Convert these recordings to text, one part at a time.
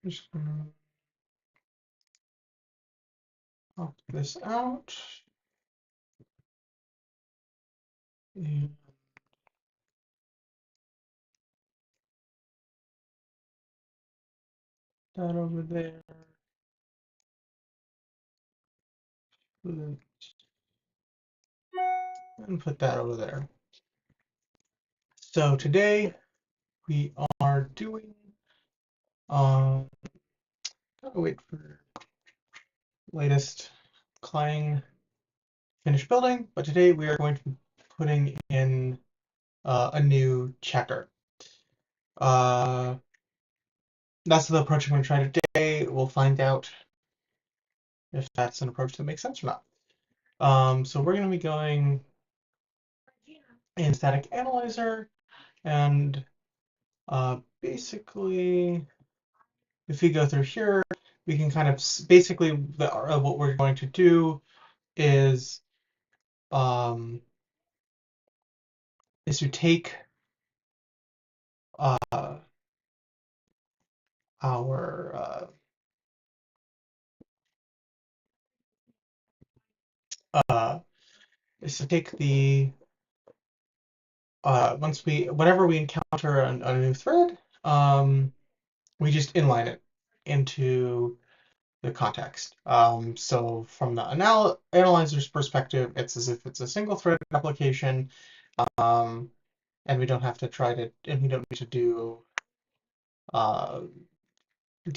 Just gonna pop this out. And that over there. And put that over there. So today we are doing gotta wait for latest Clang finished building, but today we are going to be putting in a new checker. That's the approach I'm going to try today. We'll find out if that's an approach that makes sense or not. So we're going to be going in Static Analyzer, and basically, if we go through here, we can kind of basically what we're going to do is to take our is to take the whenever we encounter a new thread, we just inline it into the context. So from the analyzer's perspective, it's as if it's a single thread application, and we don't have to and we don't need to do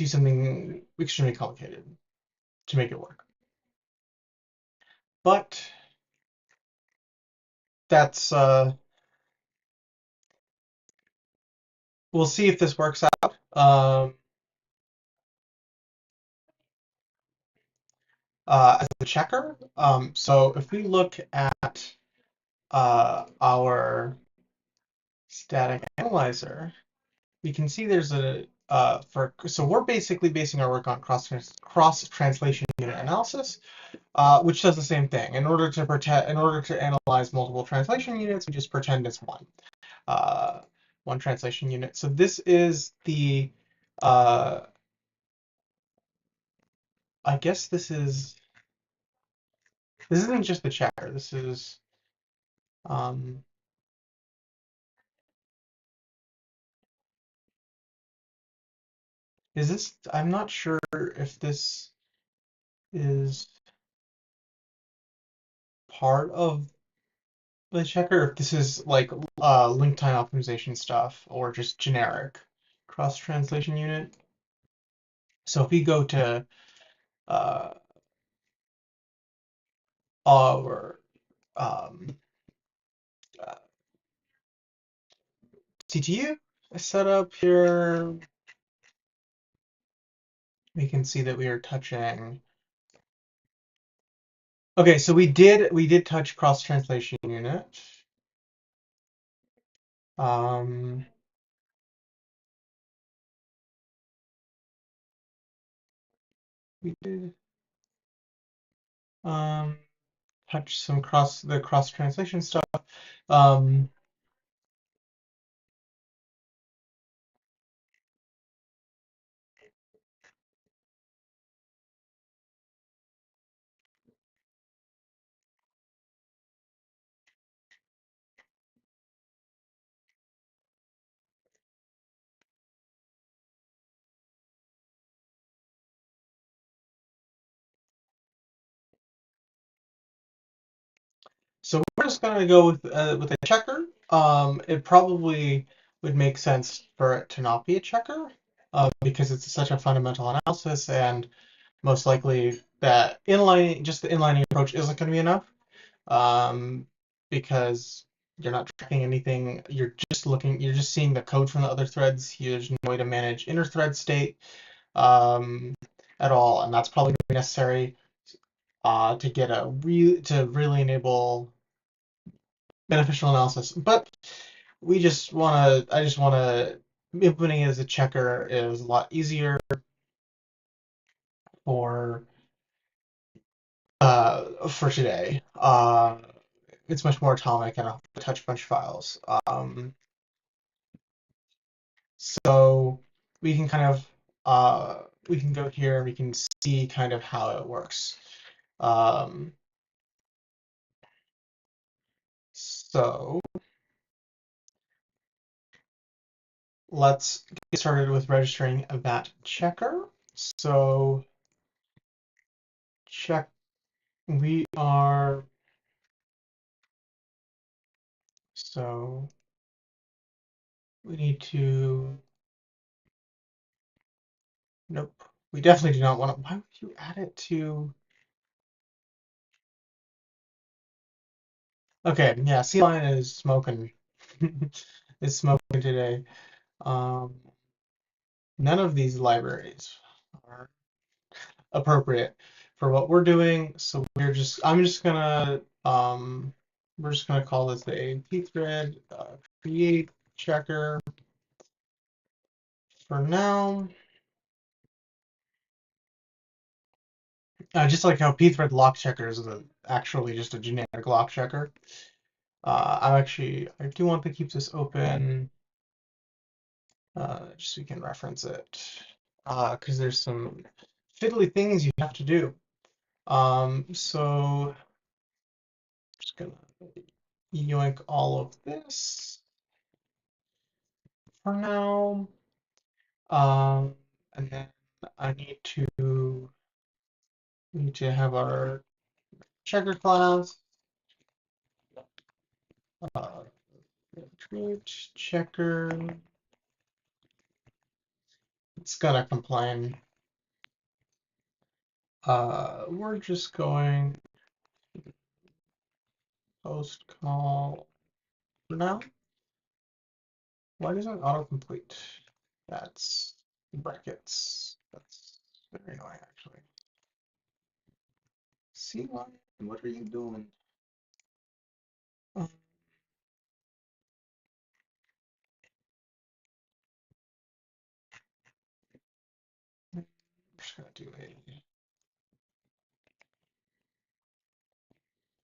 something extremely complicated to make it work. But that's we'll see if this works out. As a checker, so if we look at our static analyzer, we can see there's so we're basically basing our work on cross translation unit analysis, which does the same thing. In order to analyze multiple translation units, we just pretend it's one translation unit. So this is the I guess this isn't just the checker. This is this? I'm not sure if this is part of the checker, if this is like link time optimization stuff or just generic cross translation unit. So if we go to our uh, CTU setup here, we can see that we are touching. Okay, so we did touch cross translation unit. We did touch some cross translation stuff. So we're just gonna go with a checker. It probably would make sense for it to not be a checker, because it's such a fundamental analysis, and most likely that just the inlining approach isn't going to be enough, because you're not tracking anything. You're just seeing the code from the other threads. There's no way to manage inter-thread state at all, and that's probably going to be necessary to really enable beneficial analysis. But I just wanna implementing it as a checker is a lot easier for today. It's much more atomic, and I don't have to touch a bunch of files. So we can kind of we can go here and we can see kind of how it works. Um, so let's get started with registering that checker. So check, we are, so we need to, nope, we definitely do not want to, why would you add it to, okay, yeah, C-line is smoking, is smoking today. None of these libraries are appropriate for what we're doing, so we're just gonna call this a pthread create checker for now. Just like how pthread lock checker is actually just a generic lock checker. I do want to keep this open just so we can reference it because there's some fiddly things you have to do. So just gonna yoink all of this for now. Um, and then I need to have our checker class. Uh, create checker. It's gonna complain. We're just going post call for now. Why doesn't it autocomplete? That's brackets. That's very annoying, actually. See why? What are you doing? I'm just gonna do a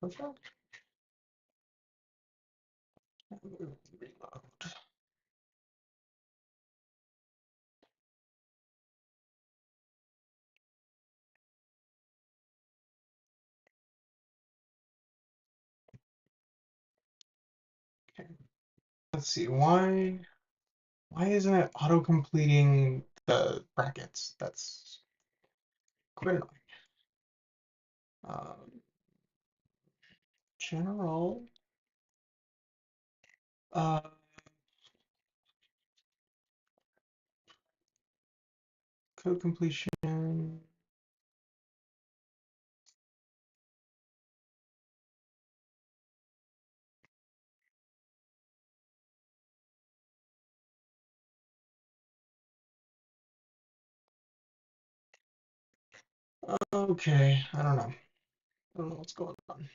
perfect. Reload. Okay. Let's see why isn't it auto completing the brackets? That's quite annoying. Um, general uh, code completion. Okay, I don't know. I don't know what's going on.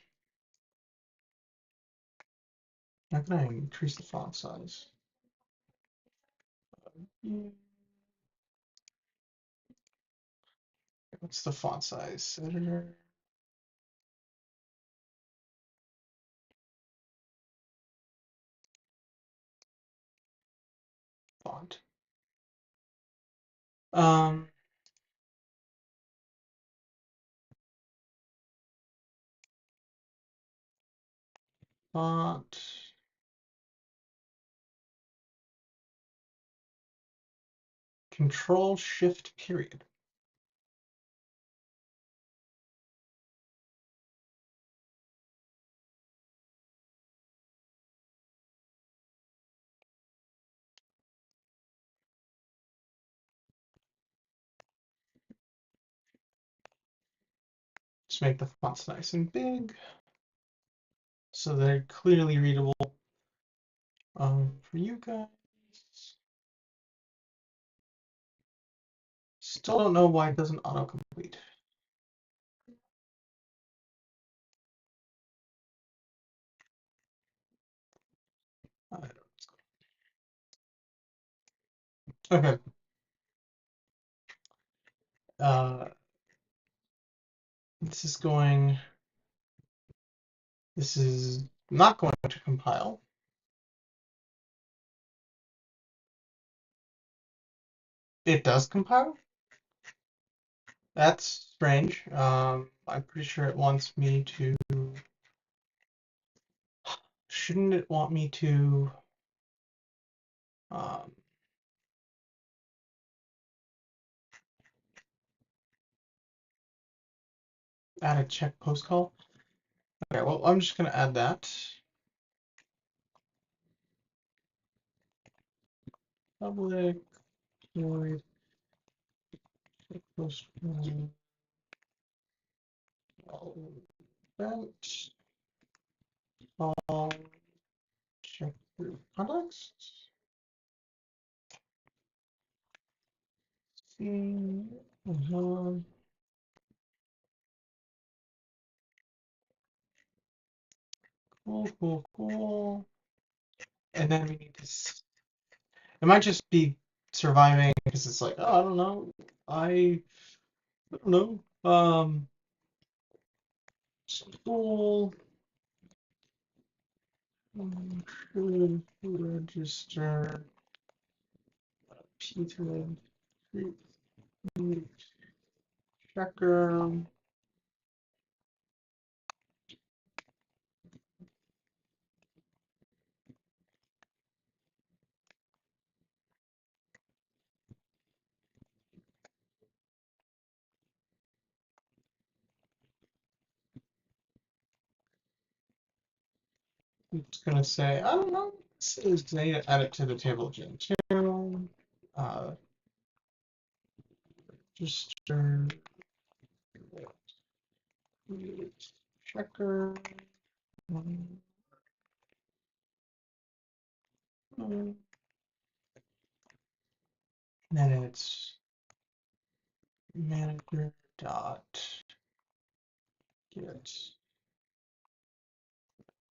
How can I increase the font size? What's the font size? Editor font. Um, font. Control Shift period. Just make the fonts nice and big so they're clearly readable for you guys. Still don't know why it doesn't autocomplete. I don't know. Okay. Uh, this is going. This is not going to compile. It does compile? That's strange. I'm pretty sure it wants me to. Shouldn't it want me to um, add a check post call? Okay, well, I'm just going to add that. Public void check post call event call check through context. See. Cool. And then we need to. It might just be surviving because it's like, oh, I don't know. I don't know. School should register pthread checker. It's gonna say, I don't know. This is gonna need to add it to the table gen 2. Register checker. And then it's manager dot get.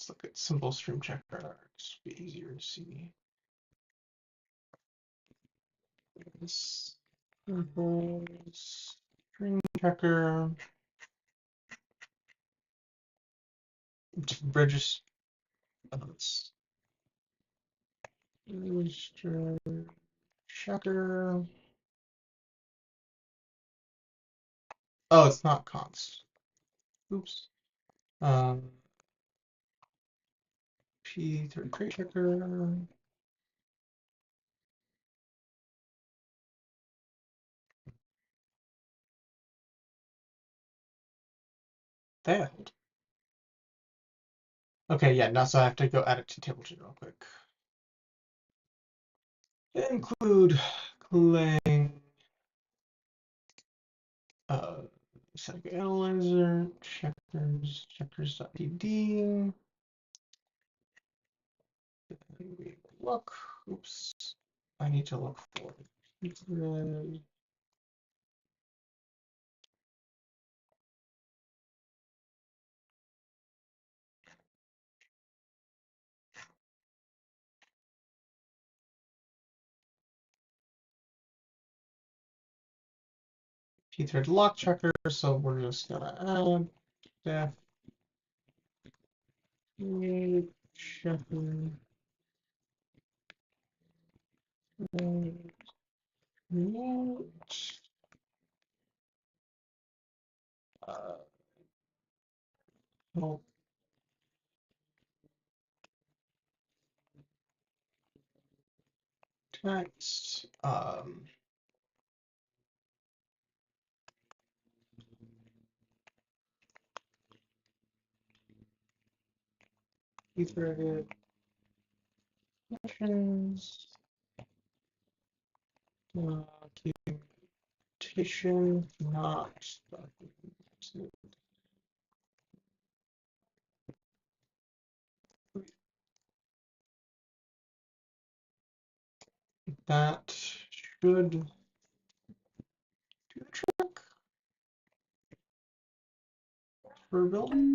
Let's look at simple stream checker. It's be easier to see. This simple stream checker. Register. Register checker. Oh, it's not const. Oops. P3 crate checker. Failed. Okay, yeah, now so I have to go add it to table real quick. Include Clang Static Analyzer, checkers.pd. Look, oops, I need to look for pthread. Pthread lock checker, so we're just gonna add def checker. Help text. Pthreaded questions. Documentation not documented. That should do the trick for building.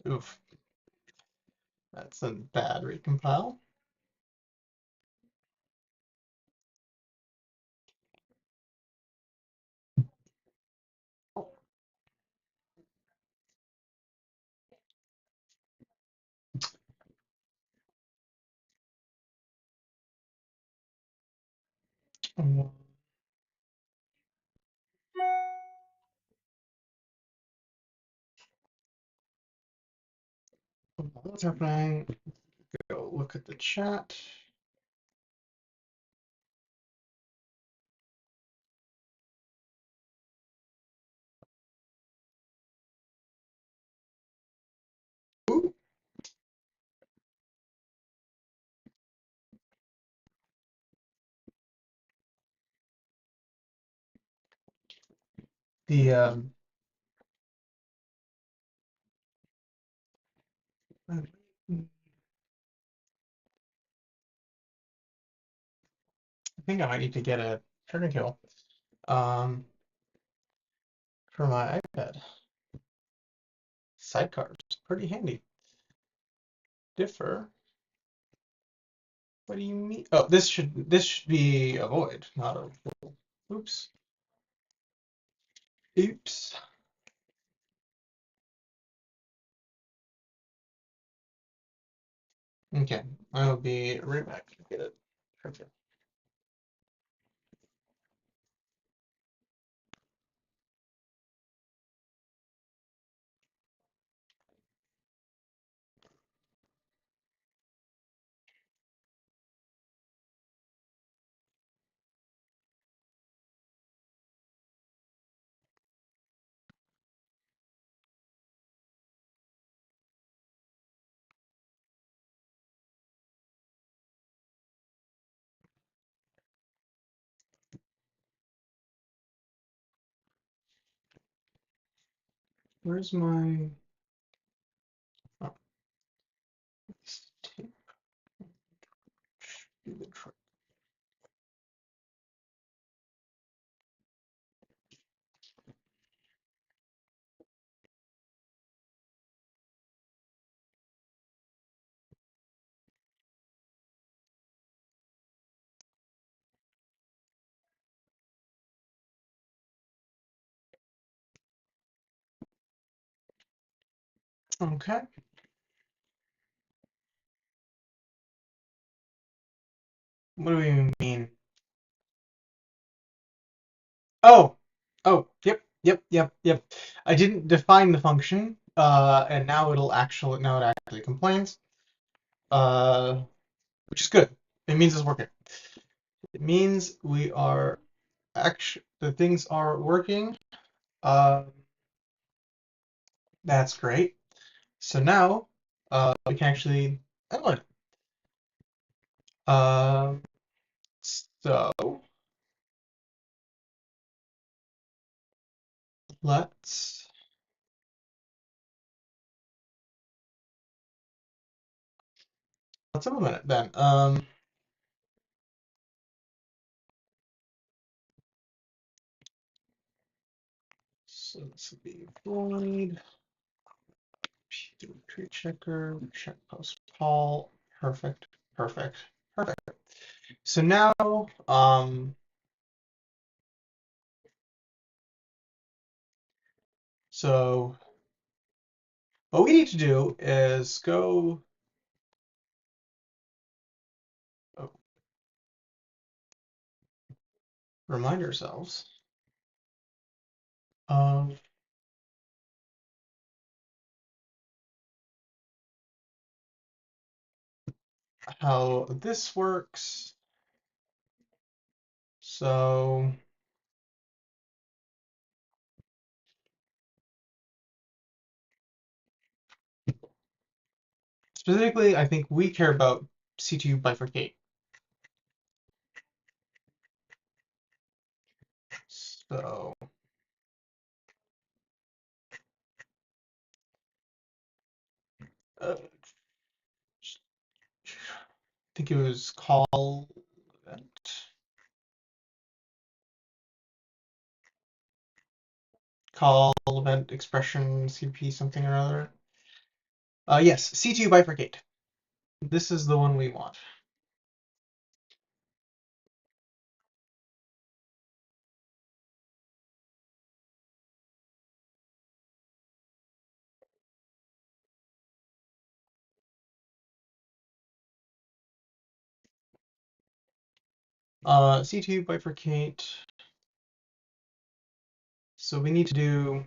Oof, that's a bad recompile. What's happening? Go look at the chat. Ooh. The I think I might need to get a turn kill um for my iPad. Sidecar is pretty handy. Differ. What do you mean? Oh, this should be a void, not a. Oops. Oops. Okay, I'll be right back to get it. Perfect. Where's my? Oh, this tape should be the trick. Okay. What do we mean? Oh, oh, yep. I didn't define the function, and now it actually complains, which is good. It means it's working. It means we are the things are working. That's great. So now, we can actually analyze it. So let's implement it then. So this would be void tree checker check post call. Perfect. So now, so what we need to do is go. Oh, remind ourselves of how this works. So specifically, I think we care about C2 bifurcate. So I think it was call event. Call event expression CP something or other. Yes, C2 bifurcate. This is the one we want. C2 bifurcate. So we need to do.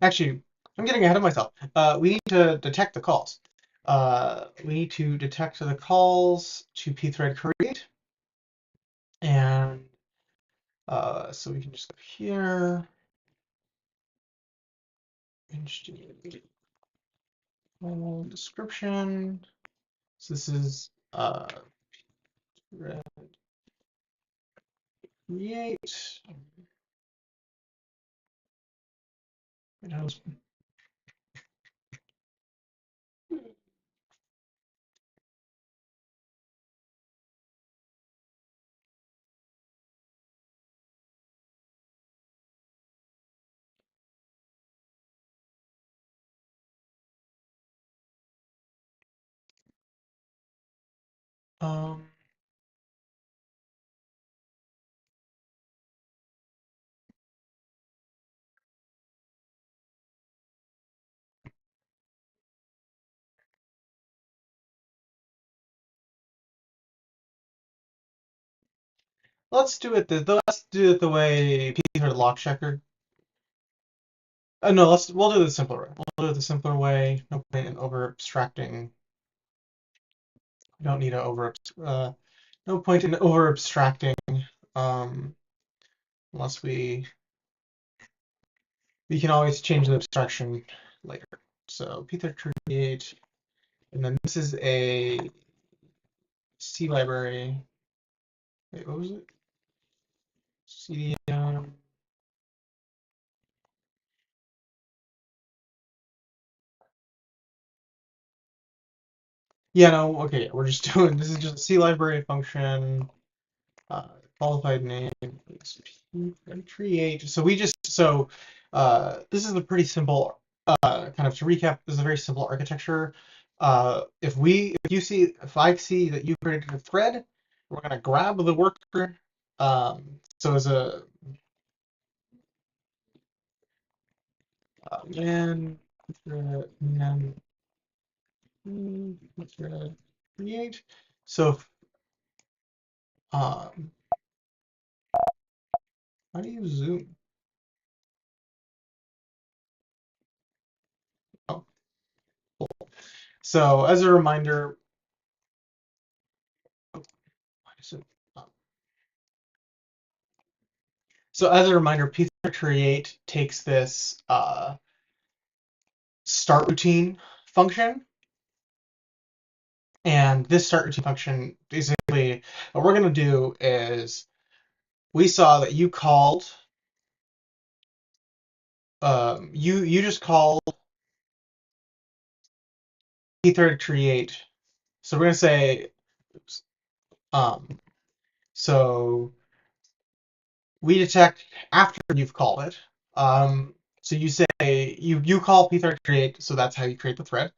Actually, I'm getting ahead of myself. We need to detect the calls. We need to detect the calls to pthread create, and so we can just go here. Description. So this is thread create. Um, let's do it the way pthread lock checker. No, we'll do it the simpler way. We'll do it the simpler way. No point in over abstracting. We don't need to no point in over abstracting um, unless we can always change the abstraction later. So pthread create, and then this is a C library. Wait, what was it? CDM. Yeah, no, okay, we're just doing, this is just a C library function, qualified name is create. So this is a pretty simple, kind of to recap, this is a very simple architecture. If I see that you created a thread, we're gonna grab the worker. So as a man, man, create. So um, how do you zoom? Oh, cool. So as a reminder, why is it? So as a reminder, pthread create takes this start routine function, and this start routine function basically what we're going to do is we saw that you called you just called pthread create. So we're going to say oops, um, so we detect after you've called it. So you say you call pthread create, so that's how you create the thread.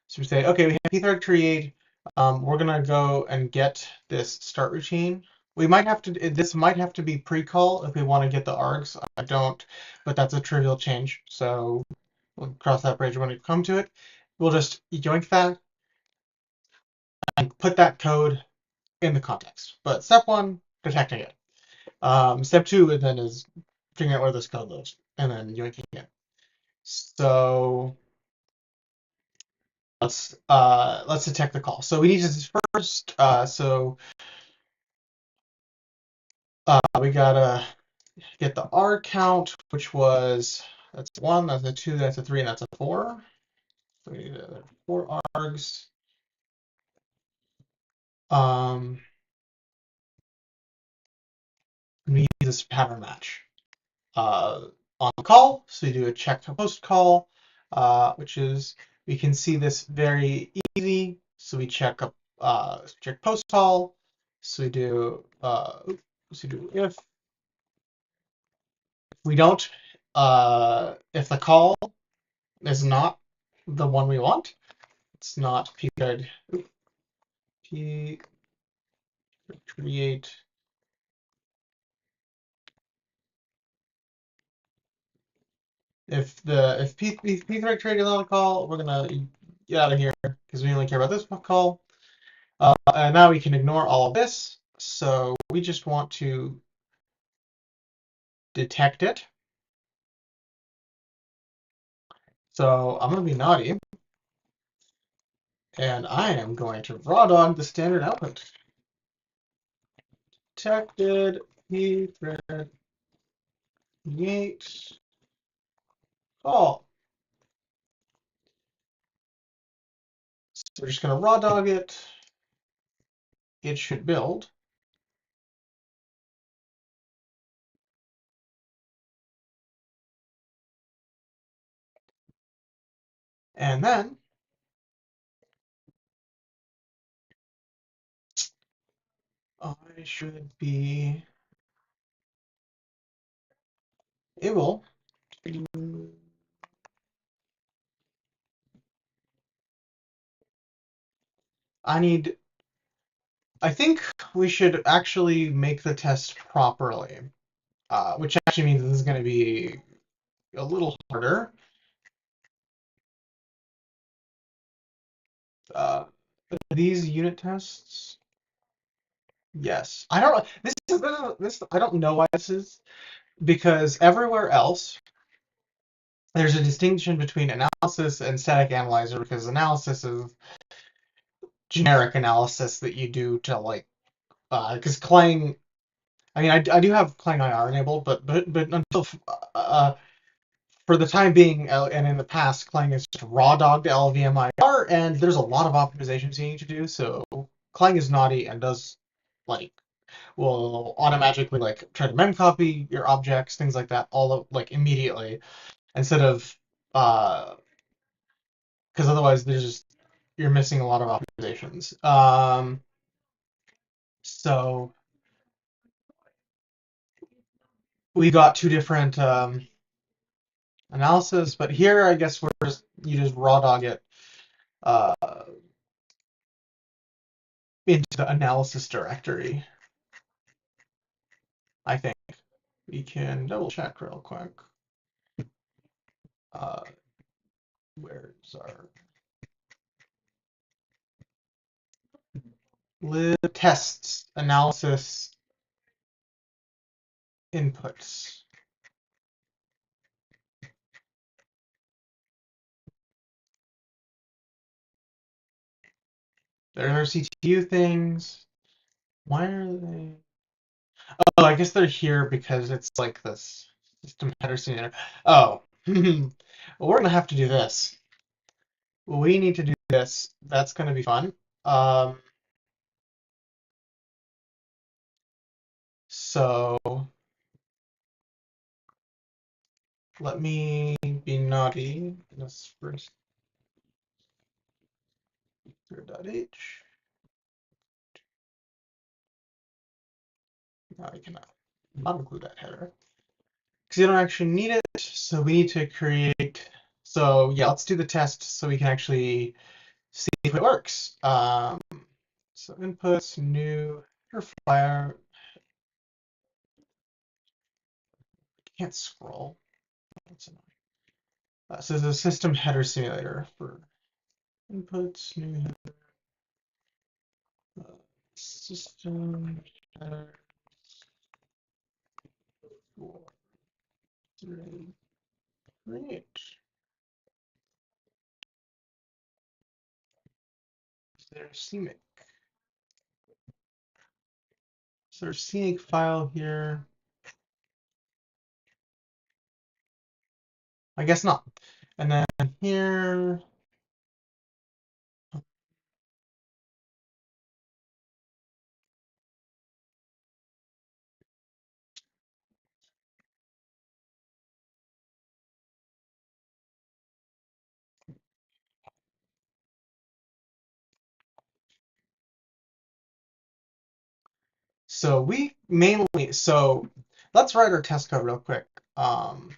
So we say, okay, we have pthread create. We're gonna go and get this start routine. This might have to be pre-call if we want to get the args. I don't, but that's a trivial change. So we'll cross that bridge when we come to it. We'll just yoink that and put that code in the context. But step one, detecting it. Step two then is figuring out where this code lives and then yoinking it. So let's detect the call. So we need to first we gotta get the R count, which was that's a 1, that's a 2, that's a 3, and that's a 4. So we need 4 args. Um, we need this pattern match on the call. So we do a check post call, which is we can see this very easy. So we check post call. So we do if we don't if the call is not the one we want, it's not pthread p create. If pthread create is not a call, we're gonna get out of here because we only care about this call. And now we can ignore all of this. So we just want to detect it. So I'm going to be naughty, and I am going to raw dog the standard output. Detected pthread create call. So we're just going to raw dog it. It should build. And then I should be able to. I think we should actually make the test properly, which actually means this is going to be a little harder. Uh, these unit tests, yes. I don't know. This I don't know why this is, because everywhere else there's a distinction between analysis and static analyzer, because analysis is generic analysis that you do to like because Clang. I mean, I do have Clang IR enabled, but until for the time being, and in the past, Clang is just raw dogged LVMIR, and there's a lot of optimizations you need to do. So Clang is naughty and does like will automatically like try to memcopy your objects, things like that, all of like immediately, instead of because otherwise there's just you're missing a lot of optimizations. So we got two different analysis, but here I guess you just raw dog it uh, into the analysis directory. I think we can double check real quick. Uh, where's our lib tests analysis inputs? There are CTU things. Why are they? Oh, I guess they're here because it's like this system header scene. Oh, well, we're gonna have to do this. We need to do this. That's gonna be fun. Um, so let me be naughty. This first h. Now I cannot not include that header because you don't actually need it. So we need to create. So yeah, let's do the test so we can actually see if it works. So inputs, new fire. Can't scroll. That's annoying. So there's a system header simulator for inputs, new system header for create. Is there a CMake? Is there a CMake file here? I guess not. And then here, so let's write our test code real quick. Um,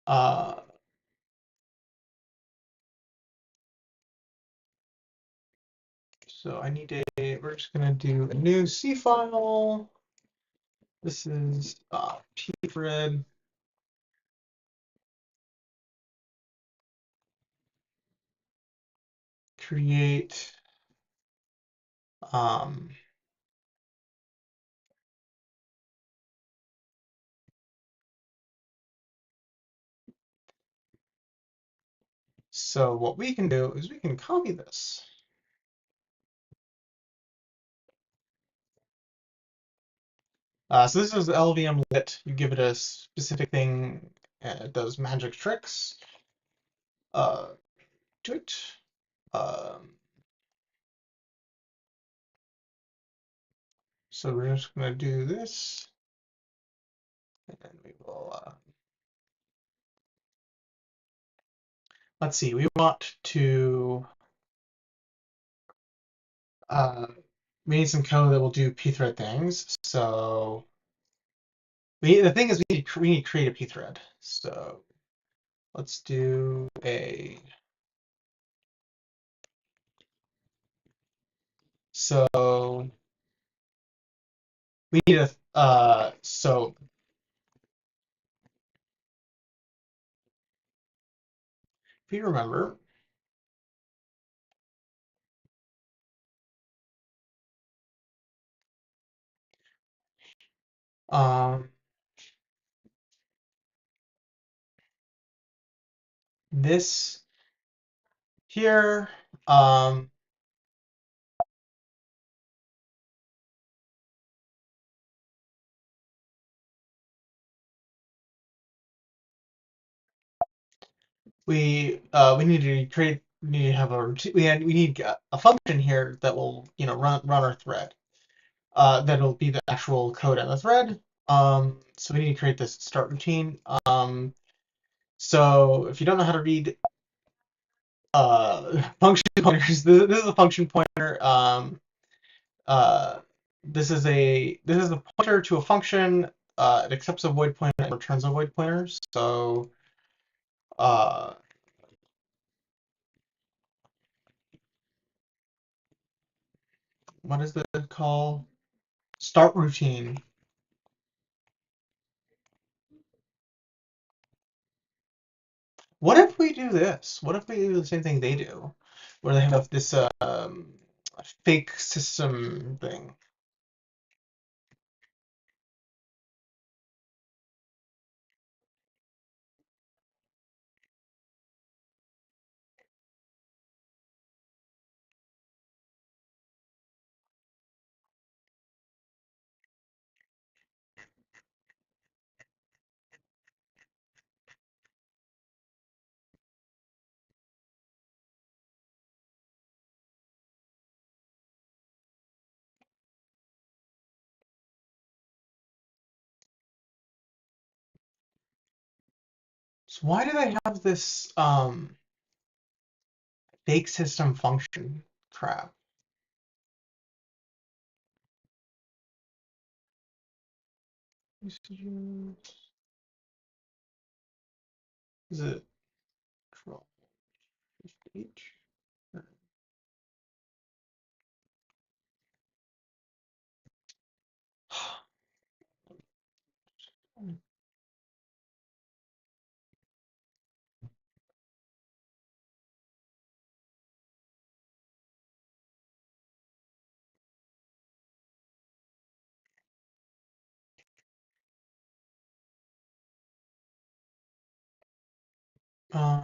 uh, so we're just gonna do a new C file. This is pthread create um, so what we can do is we can copy this. So this is LVM lit. You give it a specific thing, and it does magic tricks to it. So we're just going to do this, and then we will, let's see, we want to, we need some code that will do pthread things. So the thing is we need to create a pthread. So let's do so we need so if you remember, um, this here, um, we need to create we need to have a we need a function here that will run our thread. That'll be the actual code in the thread. So we need to create this start routine. So if you don't know how to read function pointers, this is a function pointer. Uh, this is a pointer to a function. It accepts a void pointer and returns a void pointer. So uh, what is the call? Start routine. What if we do this? What if we do the same thing they do, where they have this fake system thing? So why do they have this fake system function crap? Is it control H? Um,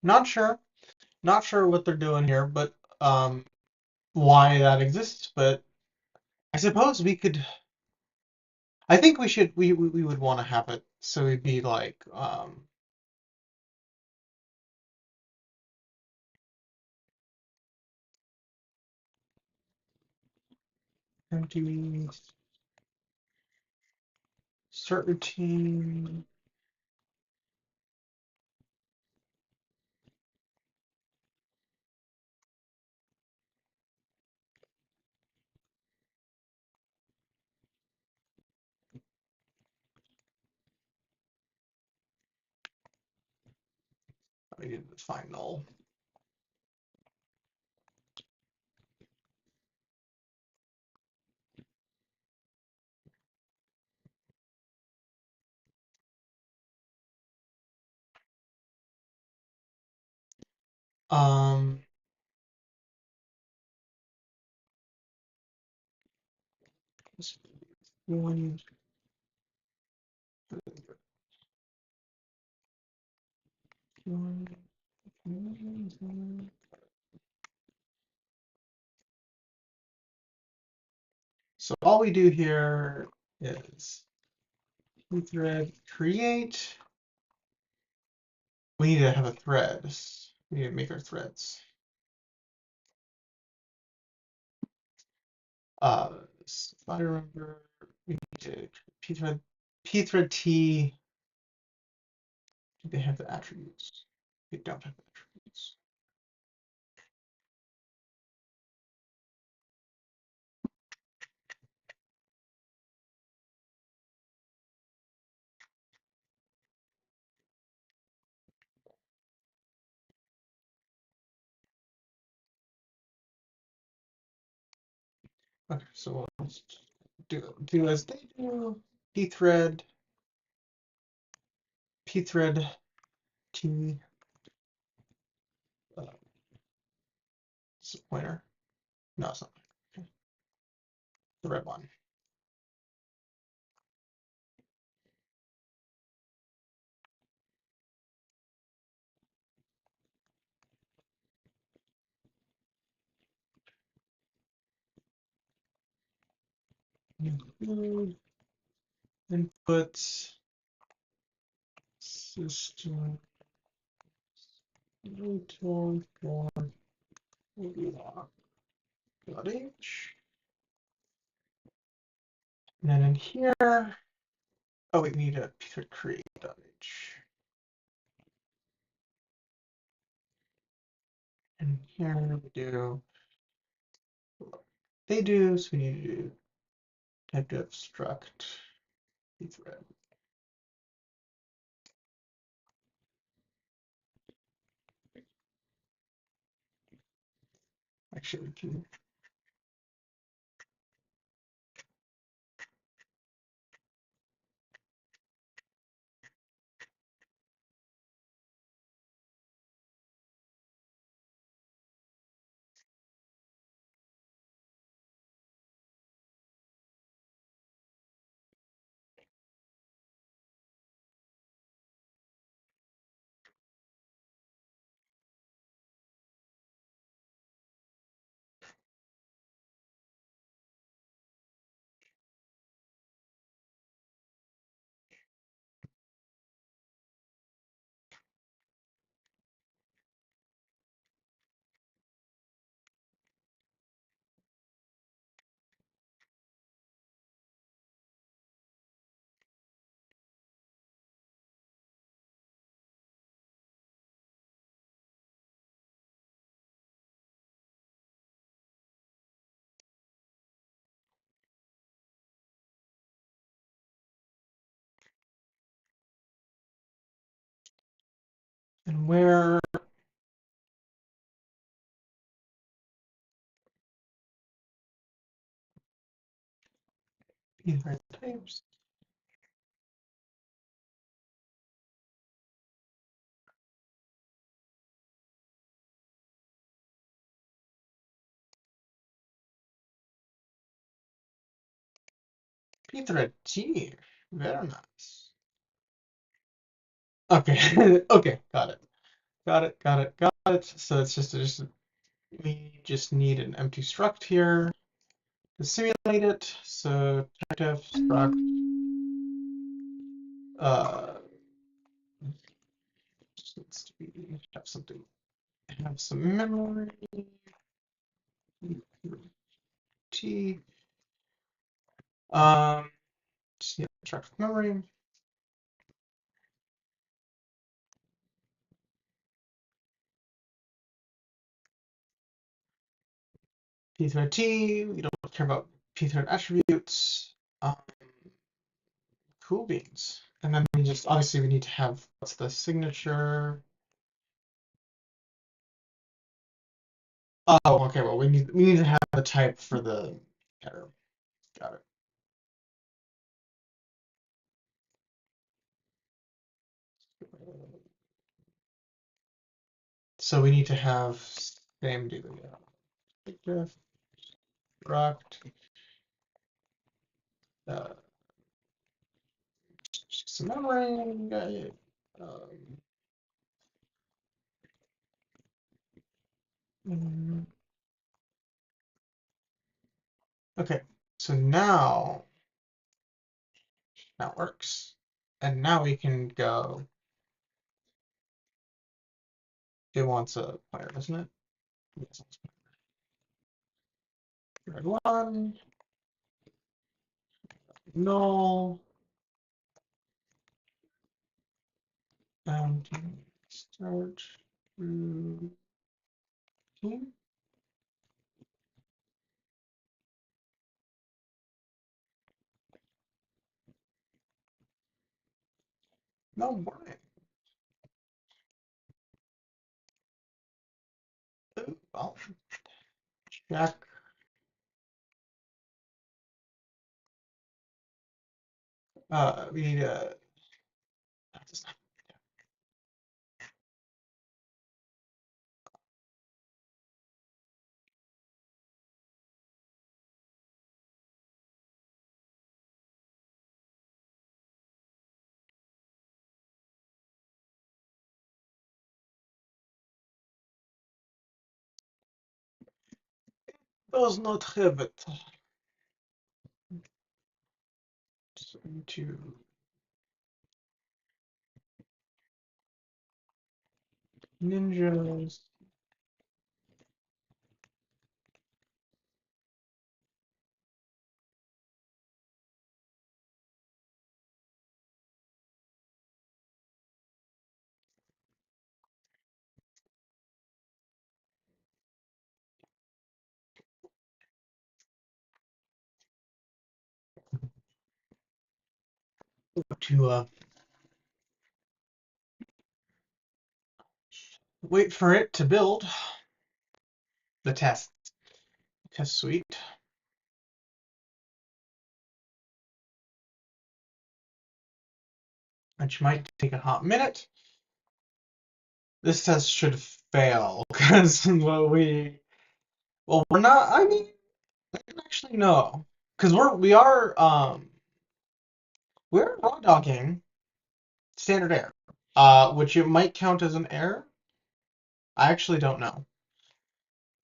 not sure. Not sure what they're doing here, but why that exists. But I suppose we could. I think we should. We would want to have it so it'd be like empty start routine. We need to define null. Um, one, so all we do here is pthread create. We need to have a thread. We need to make our threads. If I remember, we need to pthread t. Do they have the attributes? They don't have the attributes. Okay, so we'll just do as they do. Pthread t. It's a pointer. No, it's not. Okay. The red one. Include inputs system tool for log.h. And then in here, oh, we need a create.h. And here we do they do, so we need to do type to abstract pthread. Actually, we can and where pthread types. Pthread T. Very nice. Okay, okay, got it. Got it. So it's just we just need an empty struct here to simulate it. So type struct just needs to be have some memory. T just need to struct memory. Pthread T, we don't care about pthread attributes. Cool beans. And then we just obviously we need to have what's the signature. Oh, okay. Well, we need to have a type for the error. Got it. So we need to have same do the rocked uh, some memory. Um, mm, okay. So now that works, and now we can go. It wants a player, doesn't it? Yes. Red one, null, and start routine. No warning. Well, check. We need a. That does not. Does not have it. Into ninjas. To wait for it to build the test suite, which might take a hot minute. This test should fail because we're not. I mean, I don't actually know because we're raw dogging standard error, which it might count as an error. I actually don't know.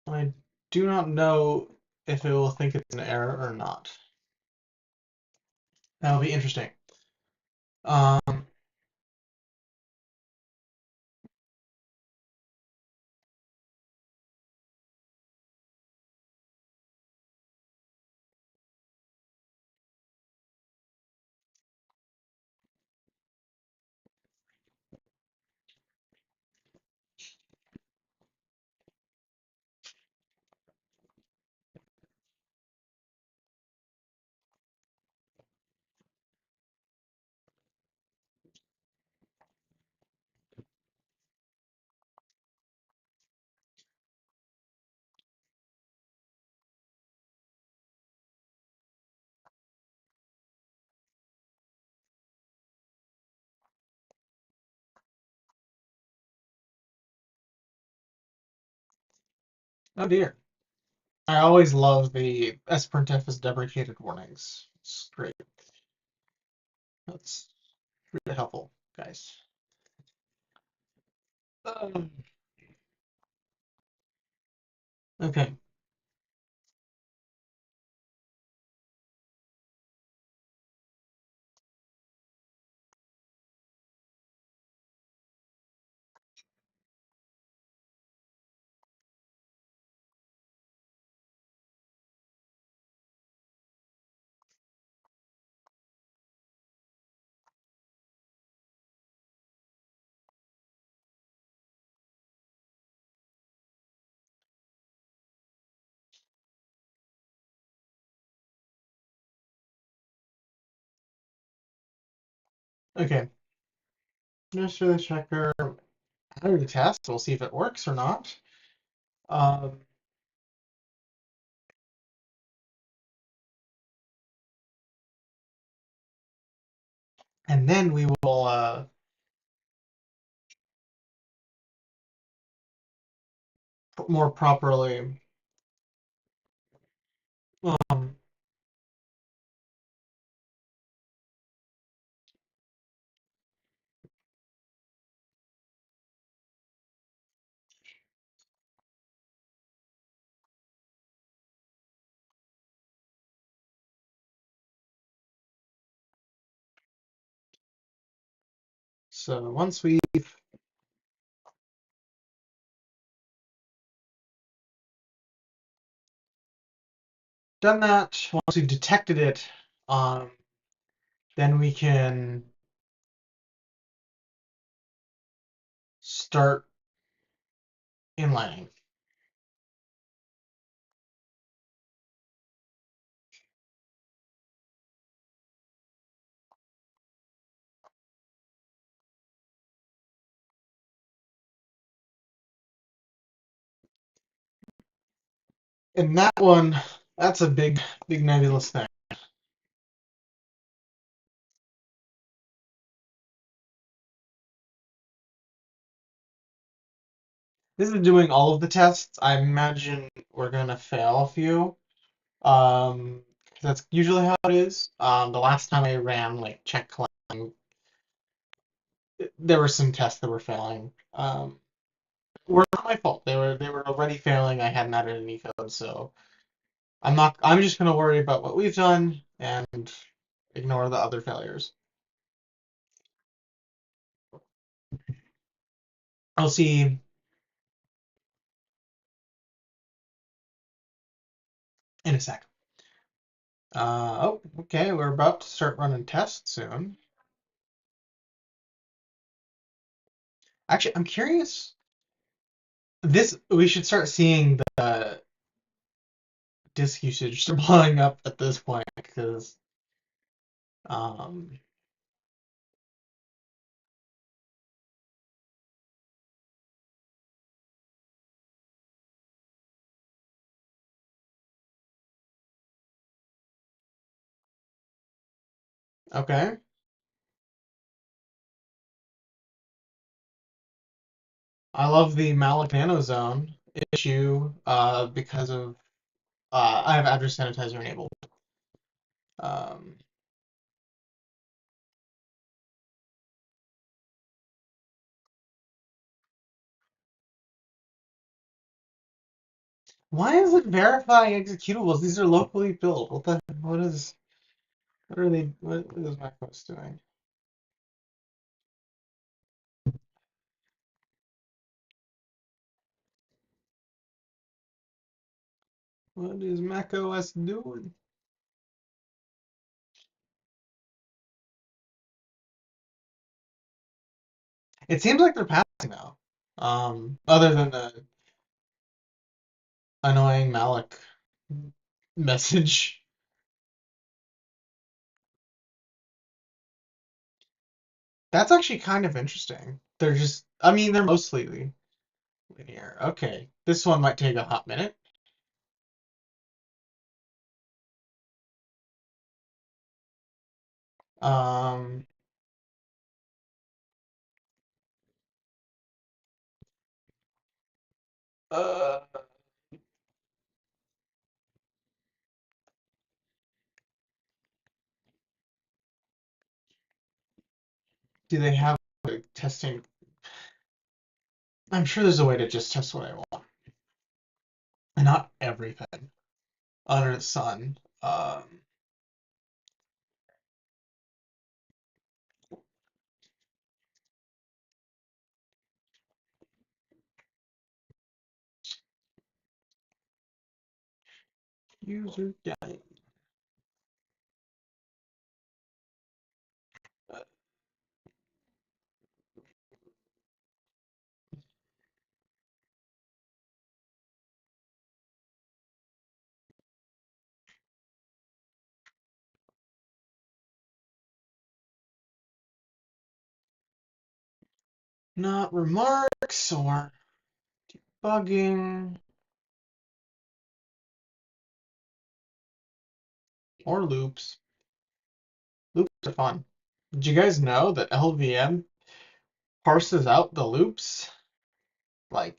I do not know if it will think it's an error or not. That'll be interesting. Um, oh dear. I always love the SPRintf is deprecated warnings. It's great. That's really helpful, guys. Um, okay. Okay. Just for the checker, how do the test? We'll see if it works or not. Um, and then we will more properly. Um, so once we've done that, once we've detected it, um, then we can start inlining. And that one, that's a big nebulous thing. This is doing all of the tests. I imagine we're gonna fail a few. 'Cause that's usually how it is. The last time I ran like check Clang, there were some tests that were failing. Were not my fault. They were already failing. I hadn't added any code, so I'm just gonna worry about what we've done and ignore the other failures. I'll see in a sec. Oh, okay, we're about to start running tests soon. Actually, I'm curious. This we should start seeing the disk usage blowing up at this point because um, okay. I love the malloc nano zone issue because of I have address sanitizer enabled. Um, why is it verifying executables? These are locally built. What is macOS doing? What is macOS doing? It seems like they're passing now. Other than the annoying malloc message. That's actually kind of interesting. I mean, they're mostly linear. Okay, this one might take a hot minute. Um, uh, do they have testing? I'm sure there's a way to just test what I want, and not everything under the sun. User guide. Not remarks or bugging or loops. Loops are fun. Did you guys know that LVM parses out the loops like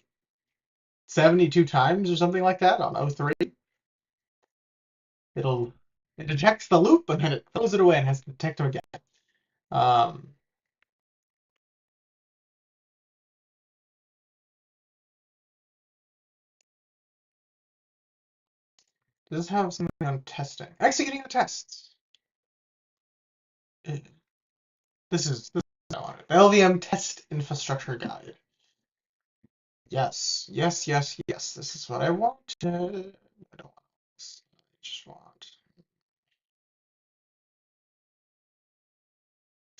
72 times or something like that on O3? It'll it detects the loop and then it throws it away and has to detect them again. Um, does this have something on testing? Executing the tests. This is what I wanted. The LVM test infrastructure guide. Yes, yes, yes, yes. This is what I wanted. I don't want this. I just want.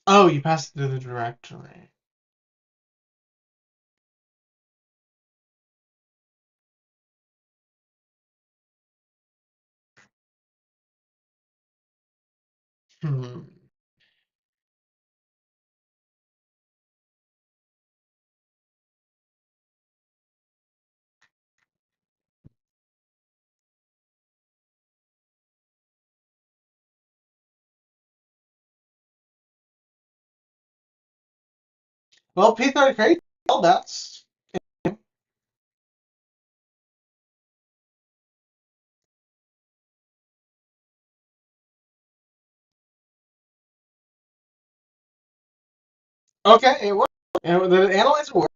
Oh, you passed it to the directory. Hmm. Well, pthreads, well, that's okay. It worked. And the analyzer worked.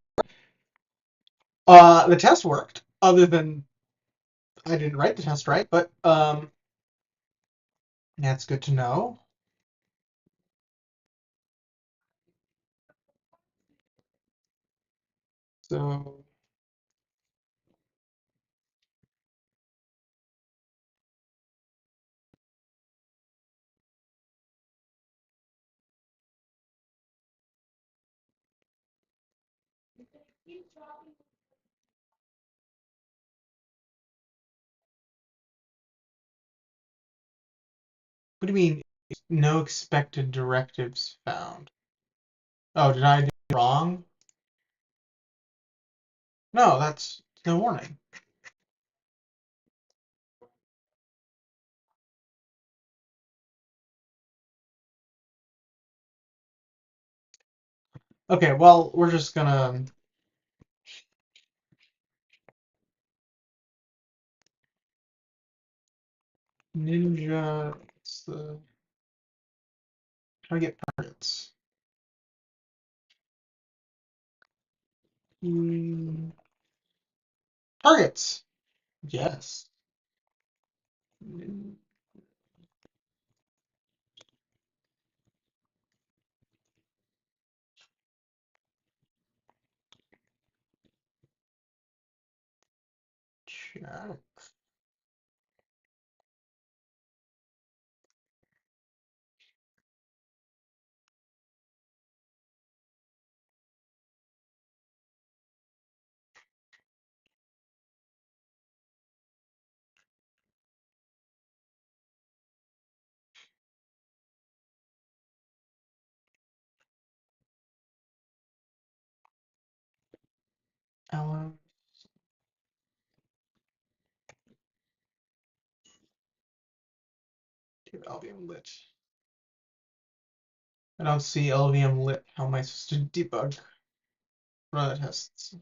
The test worked. Other than I didn't write the test right, but that's good to know. So what do you mean? No expected directives found. Oh, did I do it wrong? No, that's no warning. Okay, well, we're just gonna ninja. What's the how do I get targets? Hmm, targets. Yes. Check. Ellen, LVM lit. I don't see LVM lit. How am I supposed to debug? Run the tests.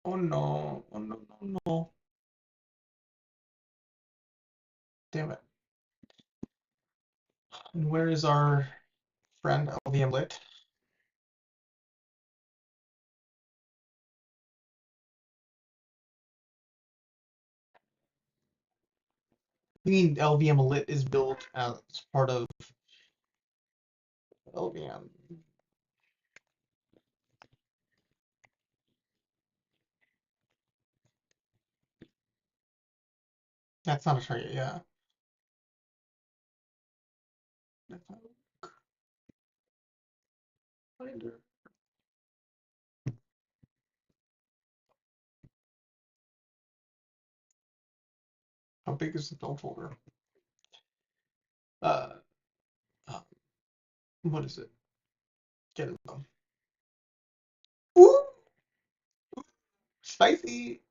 Oh no. Oh no, no, no. Damn it. And where is our friend LVM lit? I mean LVM lit is built as part of LVM. That's not a target, yeah. Finder. How big is the build folder? Uh, uh, what is it? Get it. Ooh, spicy,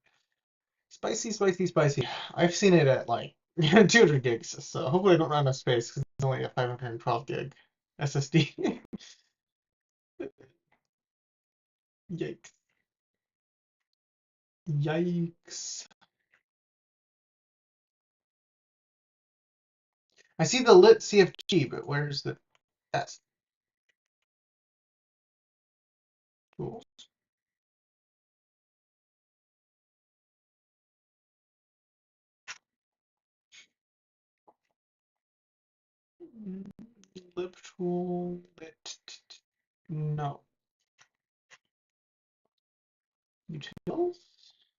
spicy, spicy, spicy. I've seen it at like 200 gigs, so hopefully I don't run out of space. It's only a 512 gig SSD. Yikes. Yikes. I see the lit CFG, but where's the test tools? Lib tool lit. No. Utils?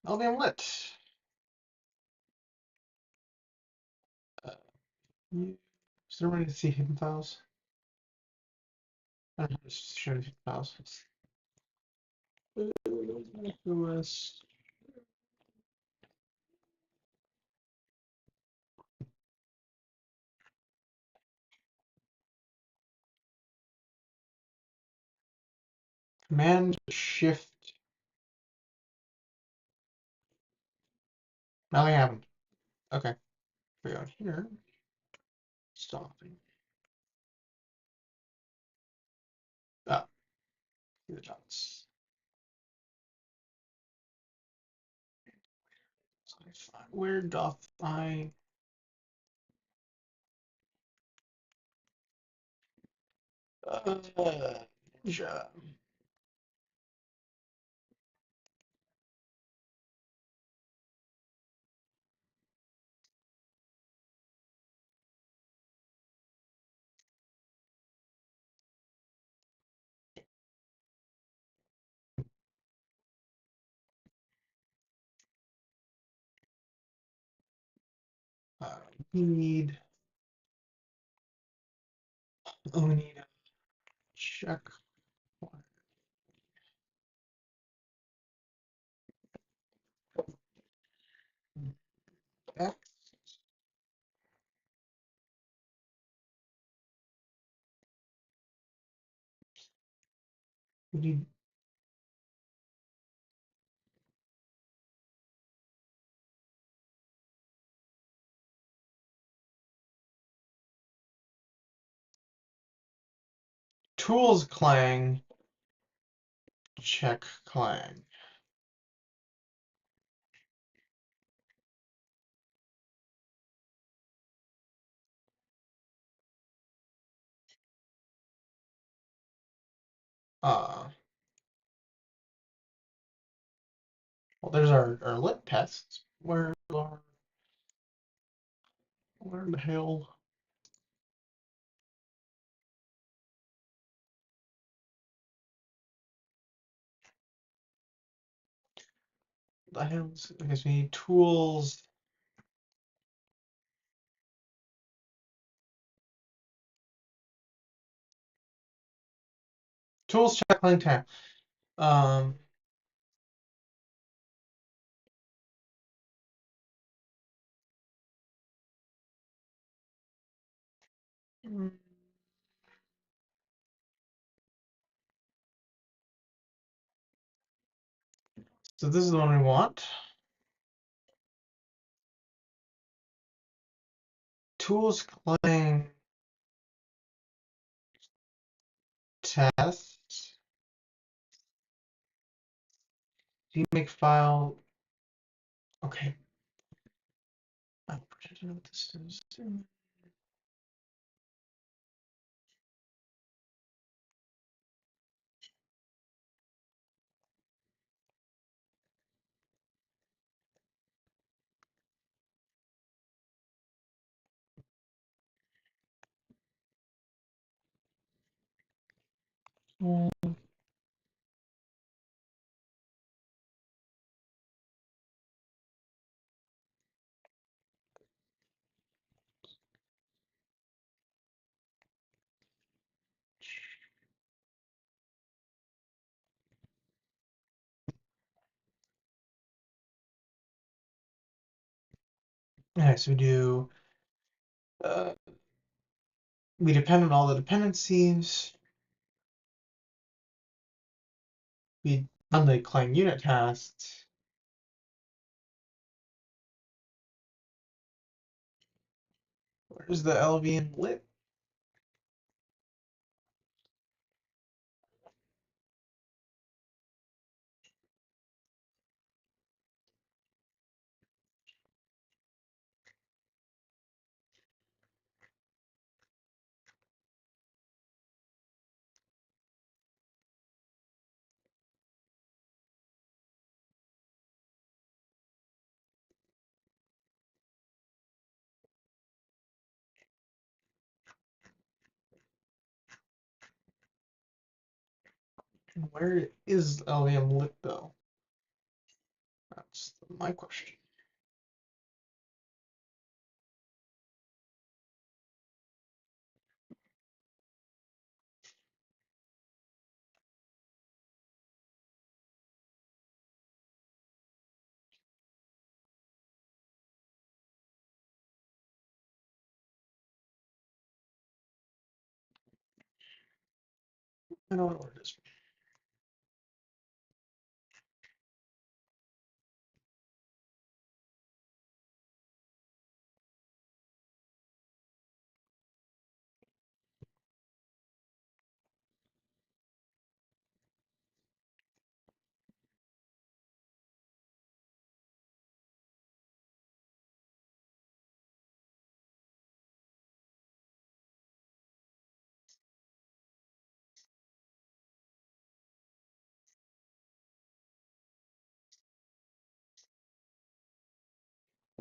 LVM lit. Uh, is there a way to see hidden files? I don't know how to show hidden files. OS. Command Shift. Nothing happened. Okay. We go here. Stopping. Ah, see the dots. Where doth I ninja? We need. Oh, we need a check. X. We need tools Clang. Check Clang. Well, there's our lit tests. Where the hell? The hell's, I guess we need tools. Tools check Clang tab. Um, so this is the one we want. Tools Clang test. Do you make file? Okay. I don't know what this is. Okay, so uh, we depend on all the dependencies. We run the Clang unit test. Where's the LVM lit? Where is LVM lit though? That's my question. I don't know where it is.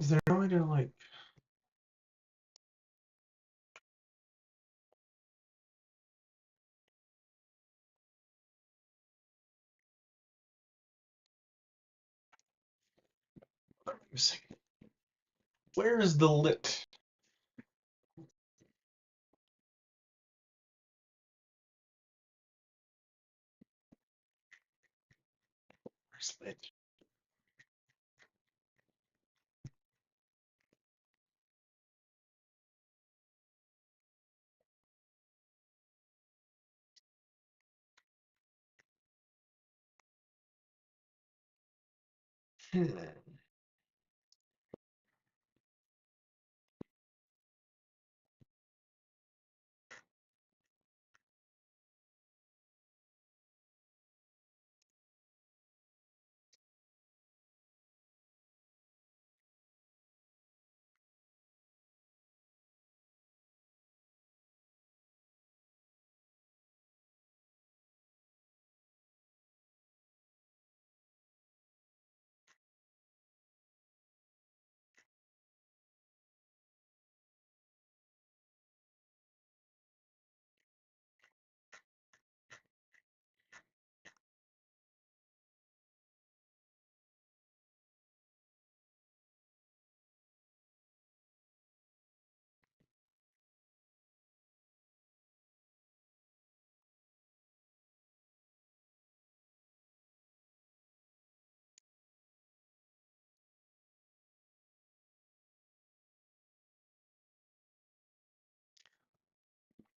Is there no way to like? What am I missing? Where is the lit? Where's lit? Hmm.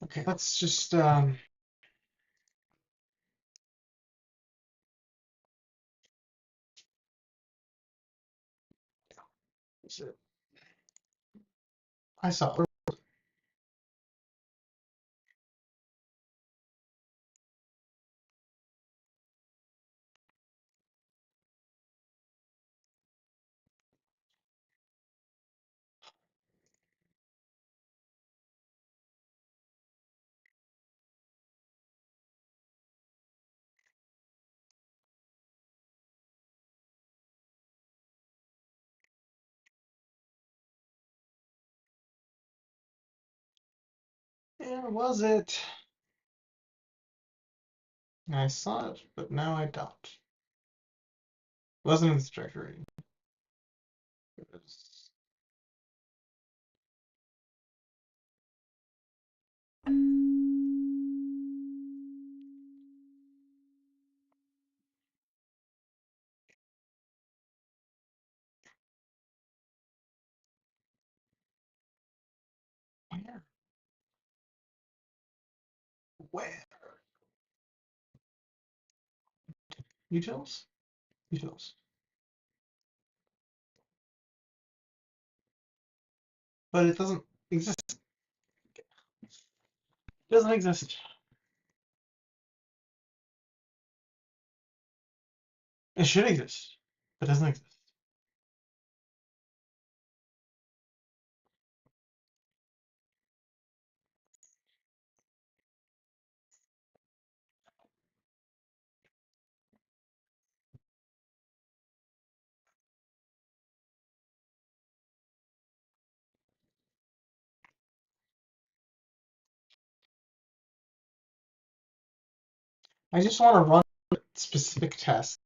Okay, let's just is it? I saw it. Where was it? I saw it, but now I don't. It wasn't in this directory. It was... Where? Where? Utils? Utils. But it doesn't exist. It doesn't exist. It should exist, but it doesn't exist. I just want to run specific test.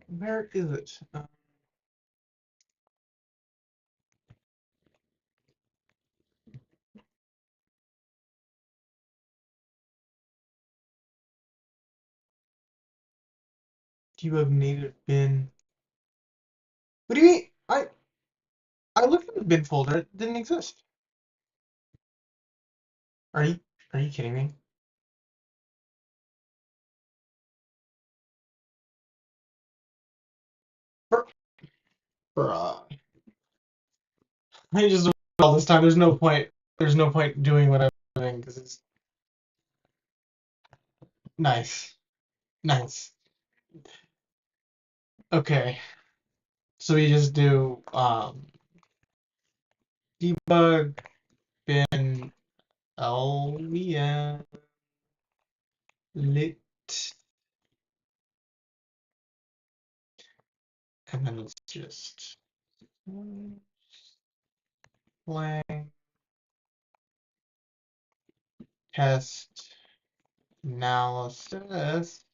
Where is it? Debug native bin. What do you mean? I looked at the bin folder. It didn't exist. Are you are you kidding me? For, for I just all this time. There's no point. There's no point doing what I'm doing because it's nice. Nice. Okay. So we just do debug bin lvm lit, and then let's just Clang test analysis.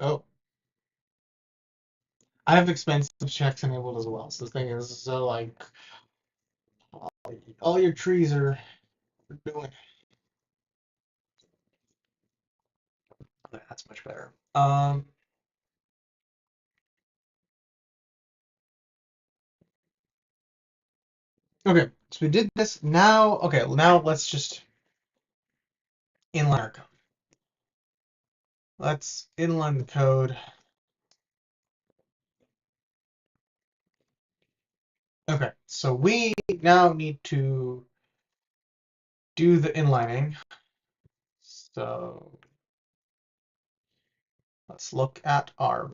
Oh, I have expensive checks enabled as well. So the thing is, so like all your trees are doing. Okay, that's much better. Okay, so we did this. Now, okay, now let's just inline our code. Let's inline the code. Okay, so we now need to do the inlining. So let's look at our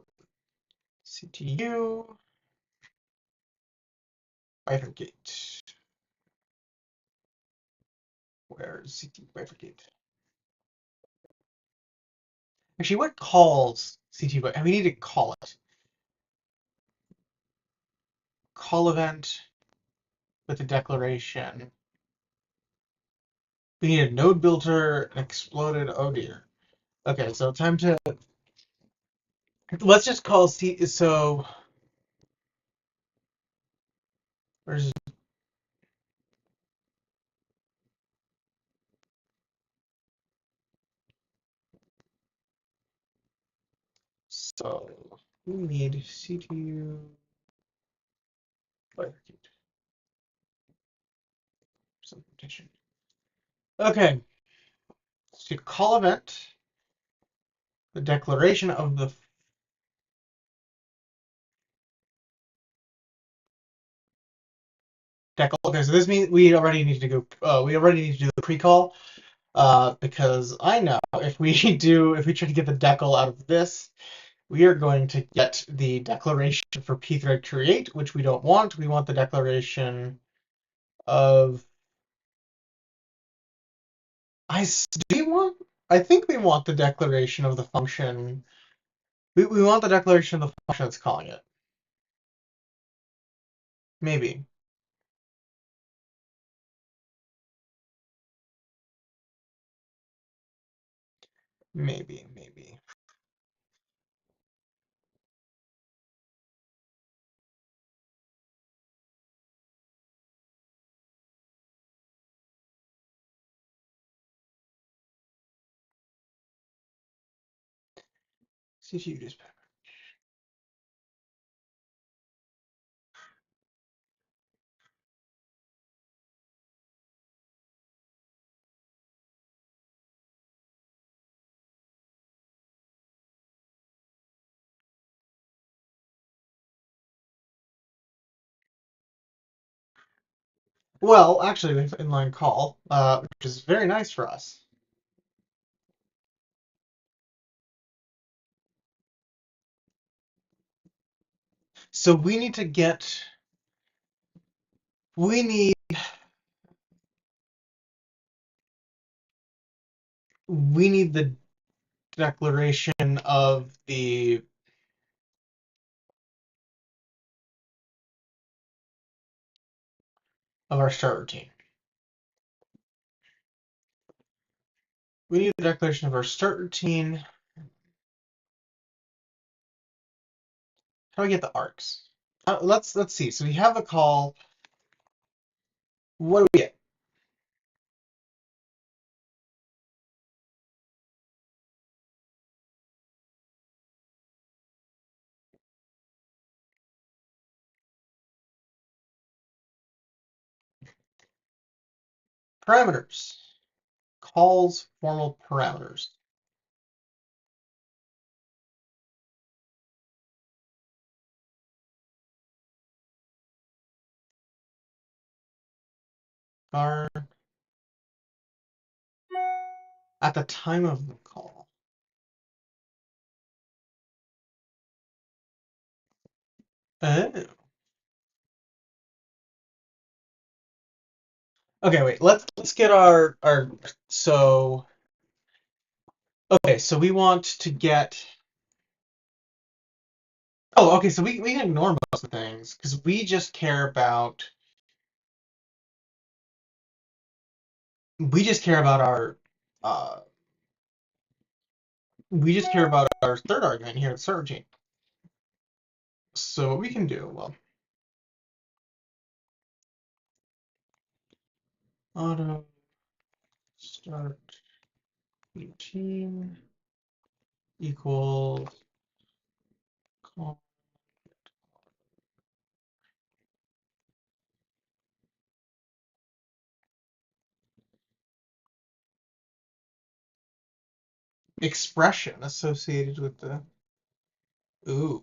CTU bifurcate. Where's CTU bifurcate? Actually, what calls CTU bifurcate? We need to call it. Call event with a declaration. We need a node builder exploded. Oh dear. Okay, so time to let's just call C. So where's So we need CTU bifurcate some partition. Okay, so call event the declaration of the decal. Okay, so this means we already need to go. We already need to do the pre-call. Because I know if we try to get the decal out of this, we are going to get the declaration for pthread create, which we don't want. We want the declaration of do we want? I think we want the declaration of the function. We want the declaration of the function that's calling it. Maybe. Maybe. CTU dispatch. Well, actually, we have inline call, which is very nice for us. So we need to get. We need the declaration of our start routine. We need the declaration of our start routine. How do we get the arcs? Let's see. So we have a call. What do we get? Parameters. Calls formal parameters. Are at the time of the call. Oh. Okay, wait. Let's get our so okay, so we want to get oh, okay, so we can ignore most of the things because we just care about our uh third argument here at start routine. So what we can do, well, auto start routine equals call expression associated with the ooh.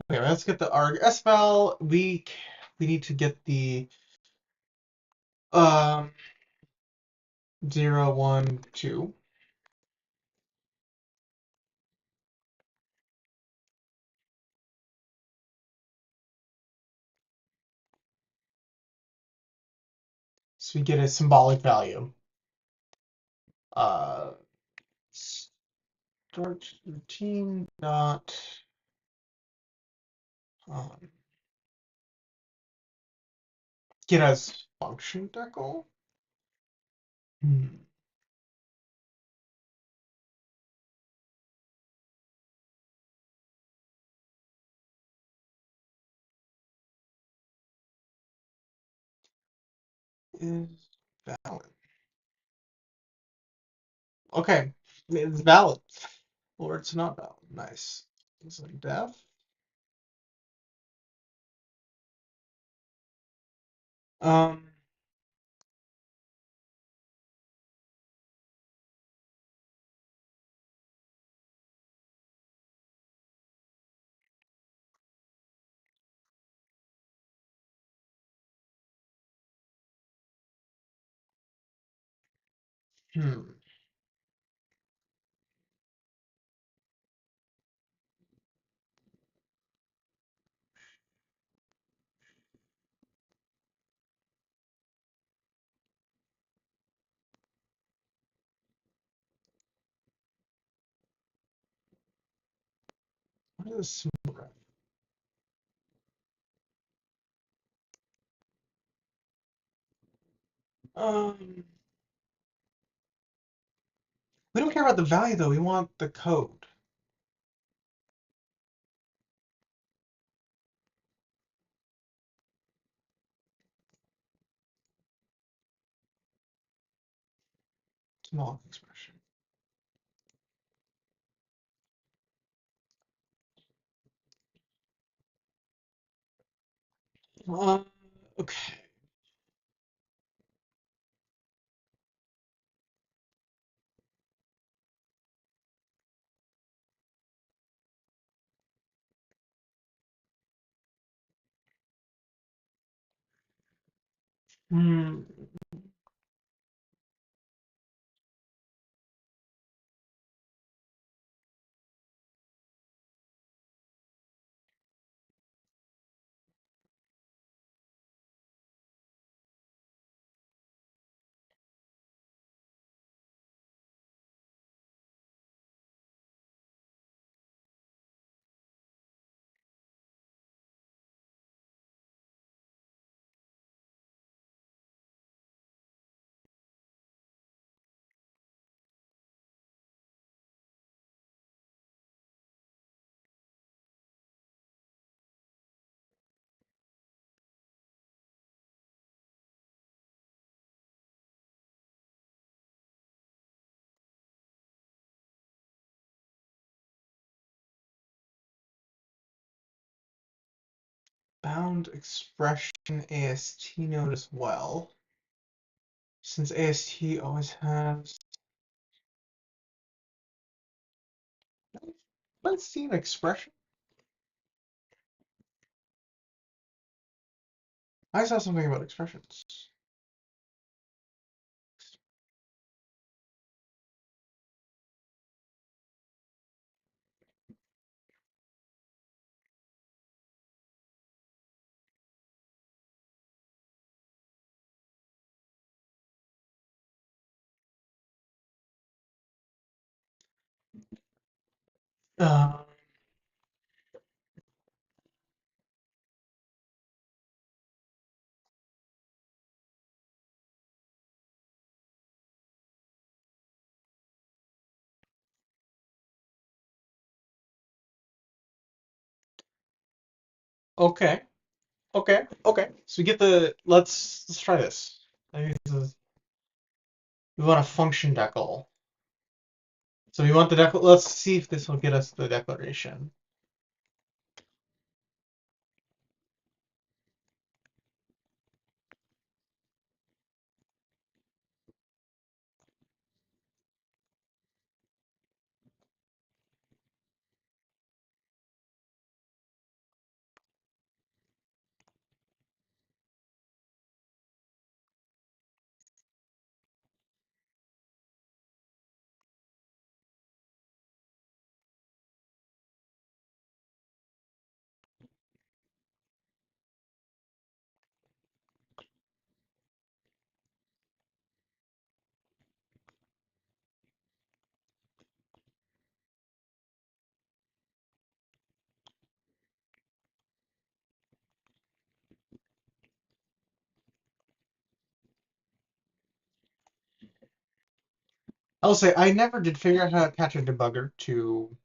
Okay, let's get the arg sval. We need to get the um 0, 1, 2. So we get a symbolic value. Uh, start routine dot um, get as function decal. is valid. Okay, it's valid. Or it's not valid. Nice. It's like def. Um, hmm. What is smooth ref? Um, we don't care about the value though. We want the code. Small expression. Uh, okay. Hmm. Bound expression AST node as well. Since AST always has. Let's see an expression. I saw something about expressions. Uh, okay. Okay. So we get the let's try this. I think this is, we want a function decal. So we want the decl. Let's see if this will get us the declaration. I'll say I never did figure out how to catch a debugger to.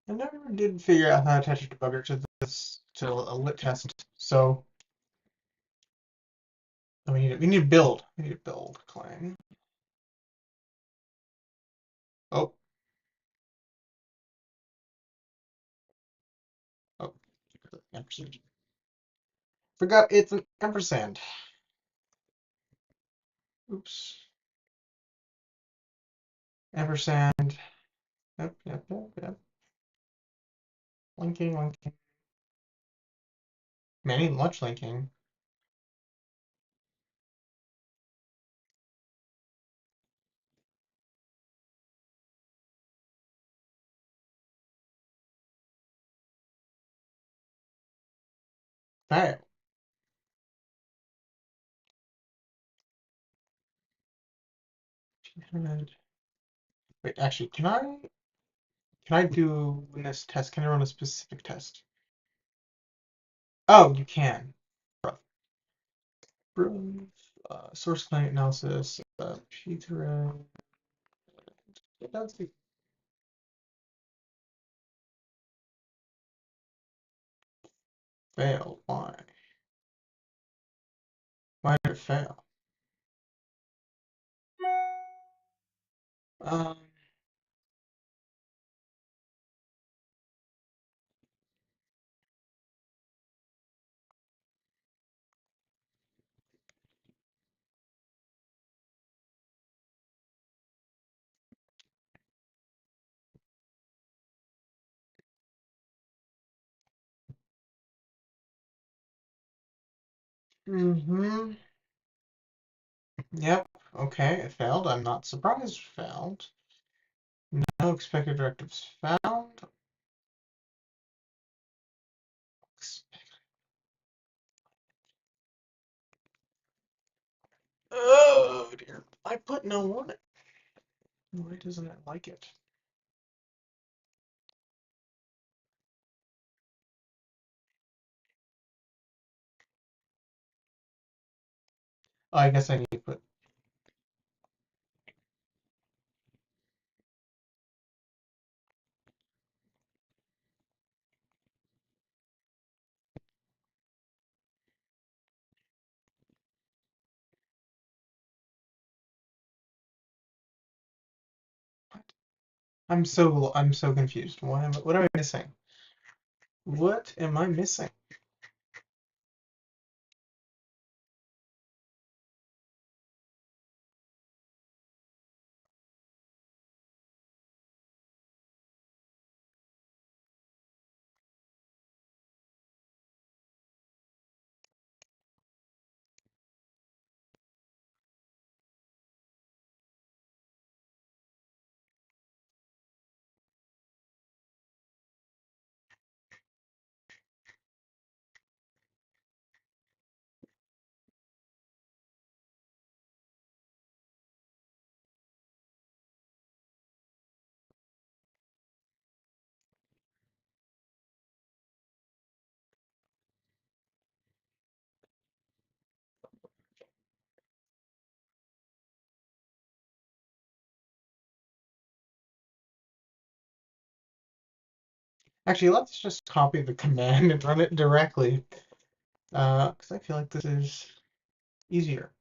I never did figure out how to attach a debugger to a lit test. So we need to build. We need to build Clang. Oh, oh, ampersand. Forgot it's an ampersand. Oops. Ampersand. Yep, yep, yep, yep. Linking, linking. Man, I need much linking. Fail. Wait, actually, can I do in this test? Can I run a specific test? Oh, you can. Proof, source client analysis, pthreads. It does the fail. Why? Why did it fail? Um, mm-hmm. Yep. Okay, it failed. I'm not surprised it failed. No expected directives found. Oh dear. I put no on it. Why doesn't it like it? Oh, I guess I need to put. What? I'm so confused. What am I missing? What am I missing? Actually, let's just copy the command and run it directly. Because I feel like this is easier.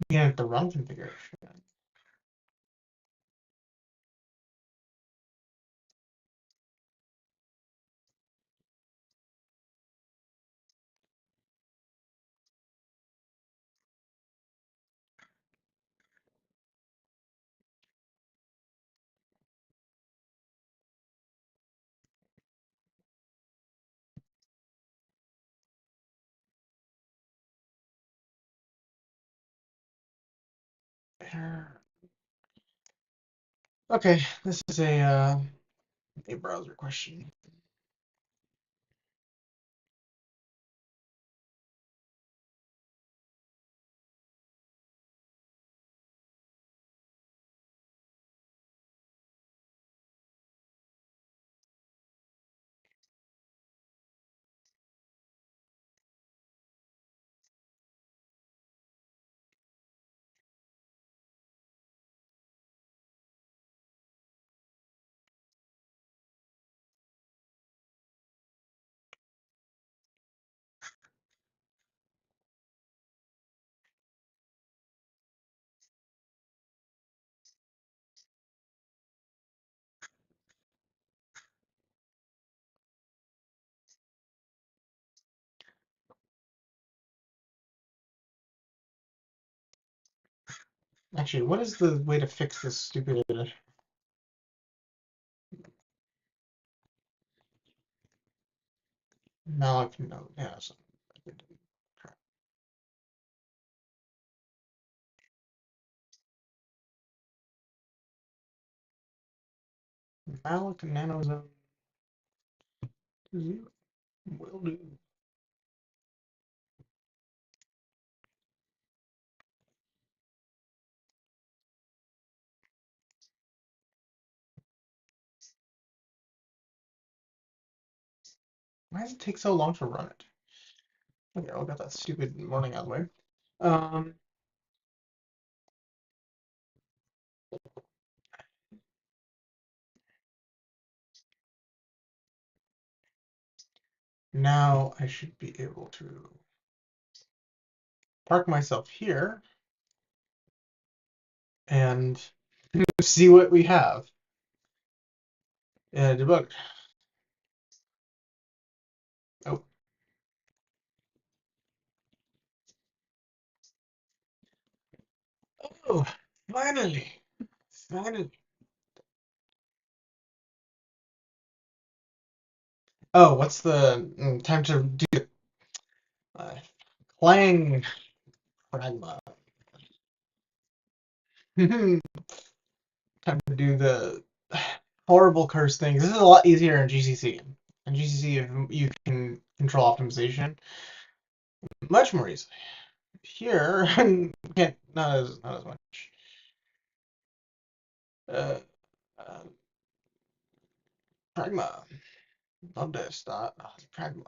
Yeah, the run configuration. Okay, this is a browser question. Actually, what is the way to fix this stupid malloc node? Yeah, so malloc nanozone 0 will do. Why does it take so long to run it? Okay, I'll get that stupid warning out of the way. Um, Now I should be able to park myself here and see what we have. Debug. Oh, oh, finally, finally. Oh, what's the time to do it? Clang pragma. Time to do the horrible curse things. This is a lot easier in GCC. In GCC, you can control optimization much more easily. Here, can't not as much. Uh, uh, Pragma. Love this. Pragma.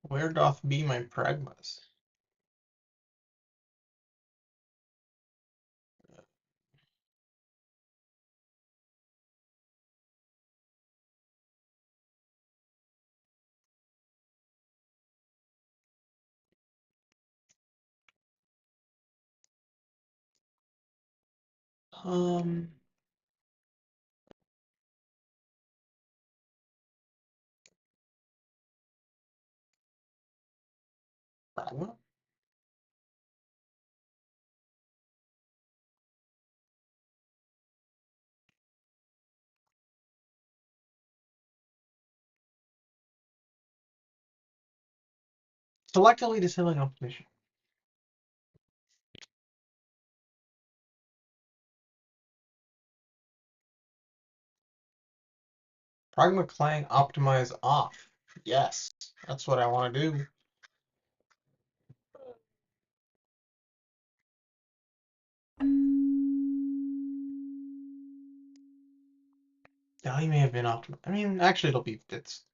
Where doth be my pragmas? Um, Pragma? Selectively disabling optimization. Pragma Clang optimize off. Yes, that's what I want to do. Value may have been optimized. I mean, actually, it's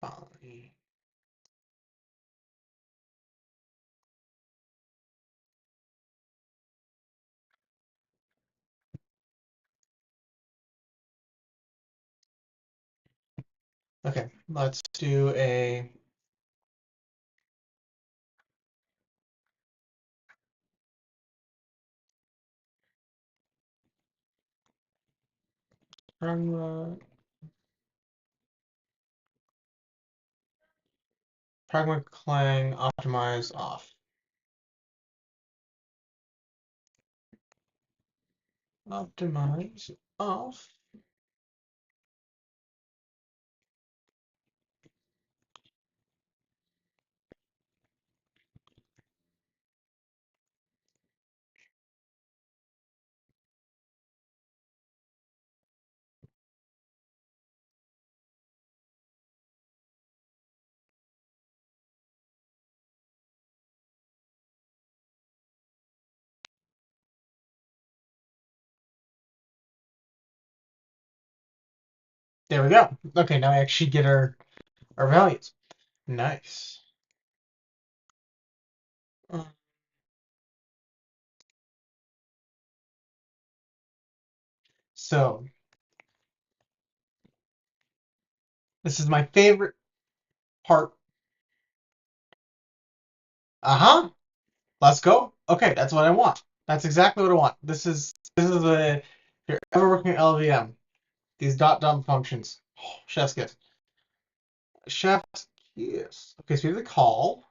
fine. Okay, let's do a Pragma Clang optimize off. Optimize off. There we go. Okay, now we actually get our values. Nice. So this is my favorite part. Uh-huh. Let's go. Okay, that's what I want. That's exactly what I want. This is a if you're ever working with LVM, these dot dump functions. Oh, chef's kiss. Chef's kiss. Okay, so we have the call.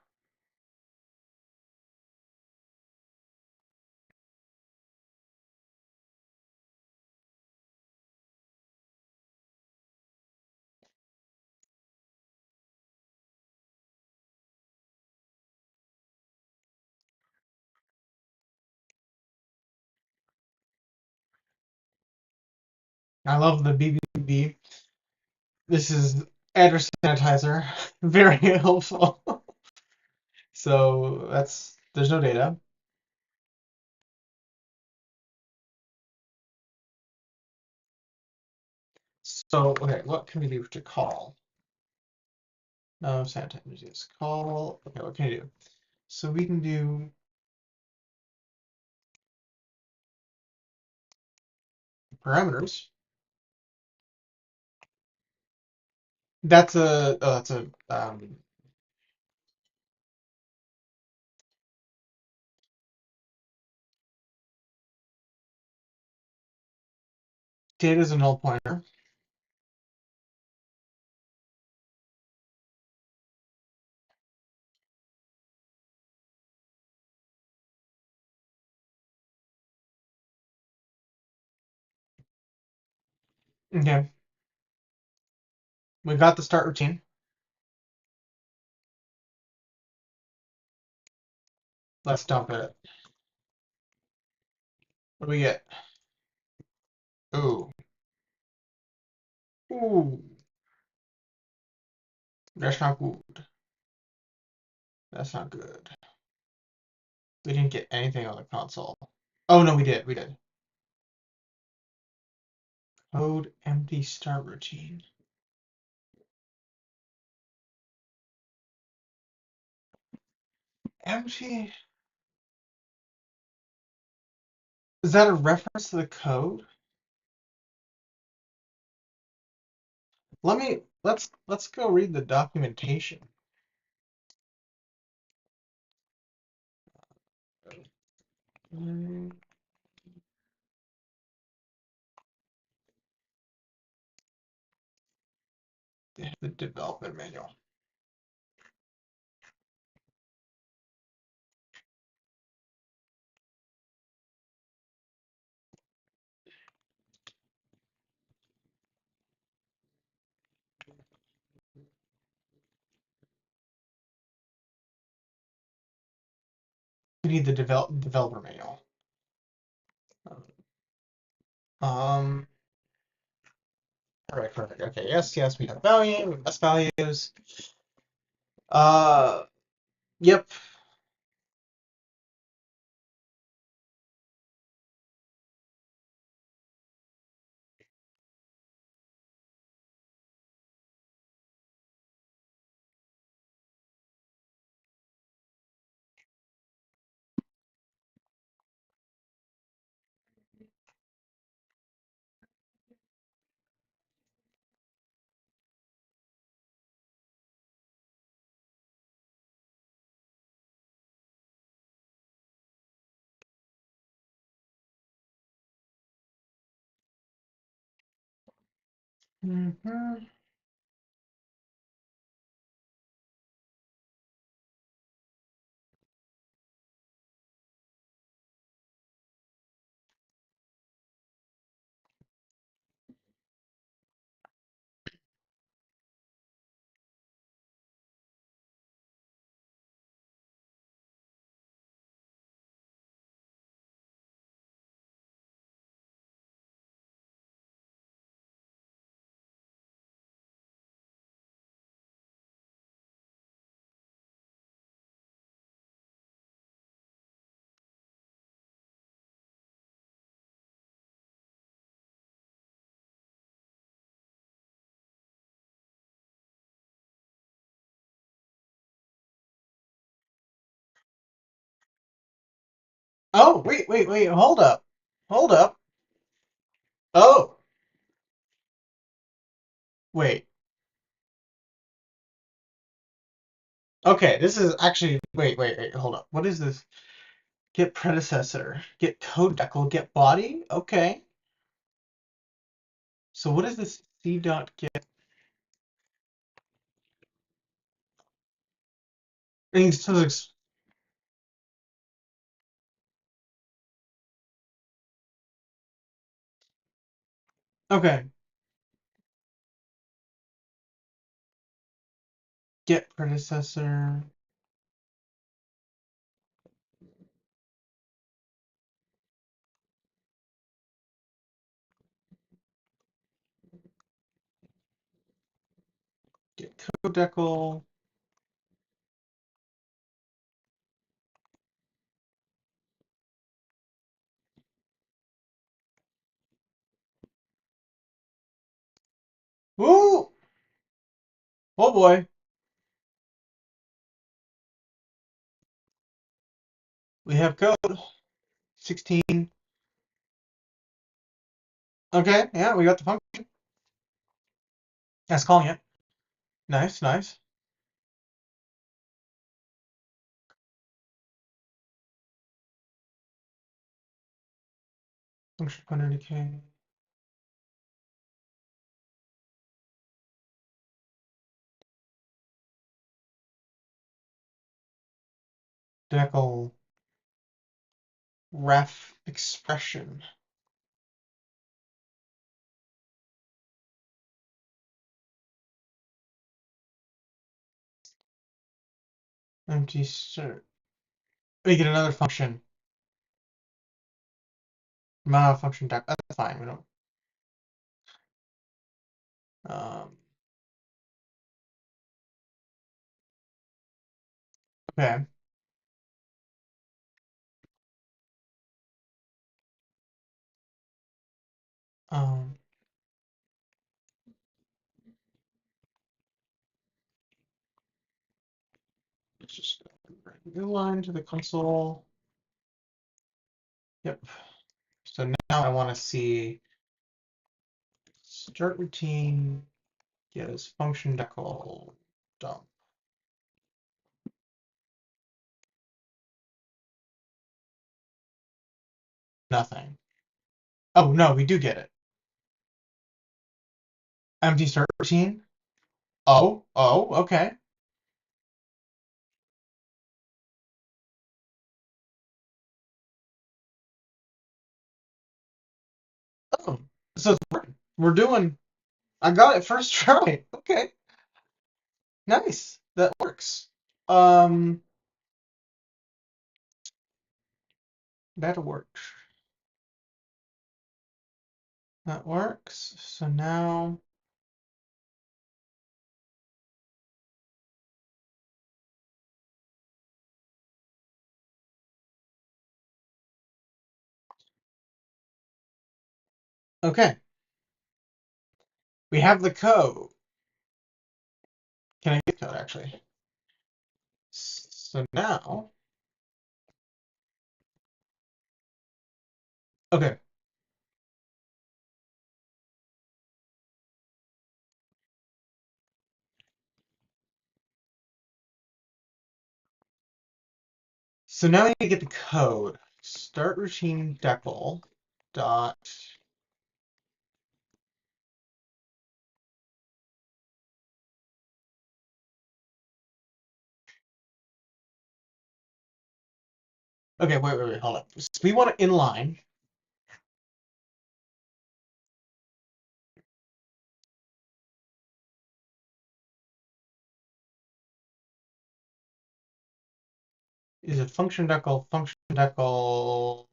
I love the BBB. This is address sanitizer. Very helpful. So there's no data. So okay, what can we do to call? No, sanitizer is call. Okay, what can I do? So we can do parameters. That's a data is a null pointer. Okay, we got the start routine. Let's dump it. What do we get? Ooh, ooh, that's not good. That's not good. We didn't get anything on the console. Oh no, we did. We did. Code empty start routine. Empty. Is that a reference to the code? Let's go read the documentation. The development manual. We need the developer manual. Um, perfect. Okay, yes, we have value, we have best values. Uh, yep. Mhm. Oh, wait, hold up. Hold up. Oh, wait. Okay, this is actually, wait, hold up. What is this? Get predecessor, get code decal, get body? Okay. So what is this c dot get? Okay, get predecessor. Get code decal. Woo! Oh boy. We have code. 16. Okay, yeah, we got the function. That's calling it. Nice, nice. Function pointer decay. Decal ref expression. Empty cert. We get another function. Amount of function deck. That's fine. We don't. Um, okay. Um, let's just write a new line to the console. Yep. So now I want to see start routine. Yes, function decal dump. Nothing. Oh no, we do get it. Empty start routine. Oh, okay. Oh, so it's working. We're doing. I got it first try. Okay, nice. That works. Um, that works. That works. So now, okay, we have the code. Can I get code actually? So now, okay. So now we need to get the code. Start routine decal dot Okay, wait, hold up. So we want to inline. Is it function decal, function decal?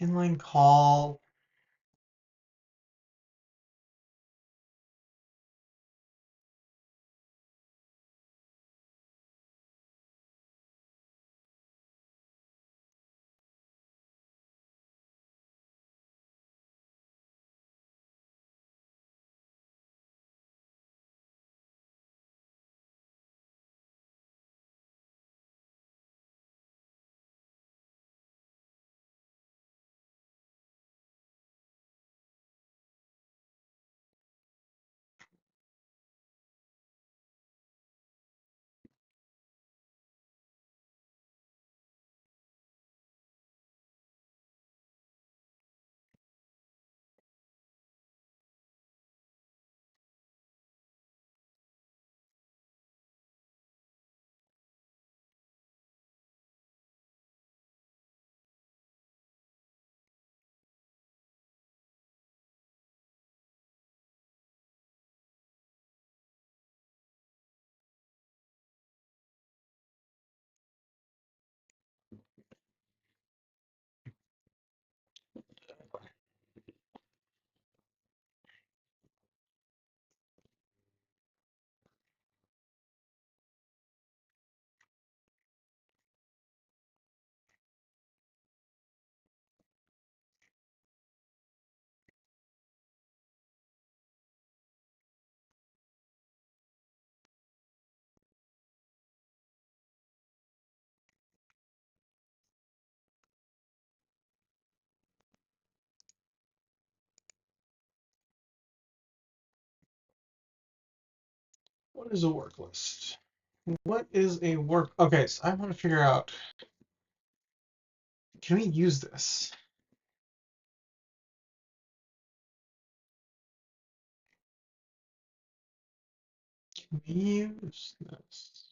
Inline call. What is a work list? What is a work? Okay, so I want to figure out. Can we use this? Can we use this?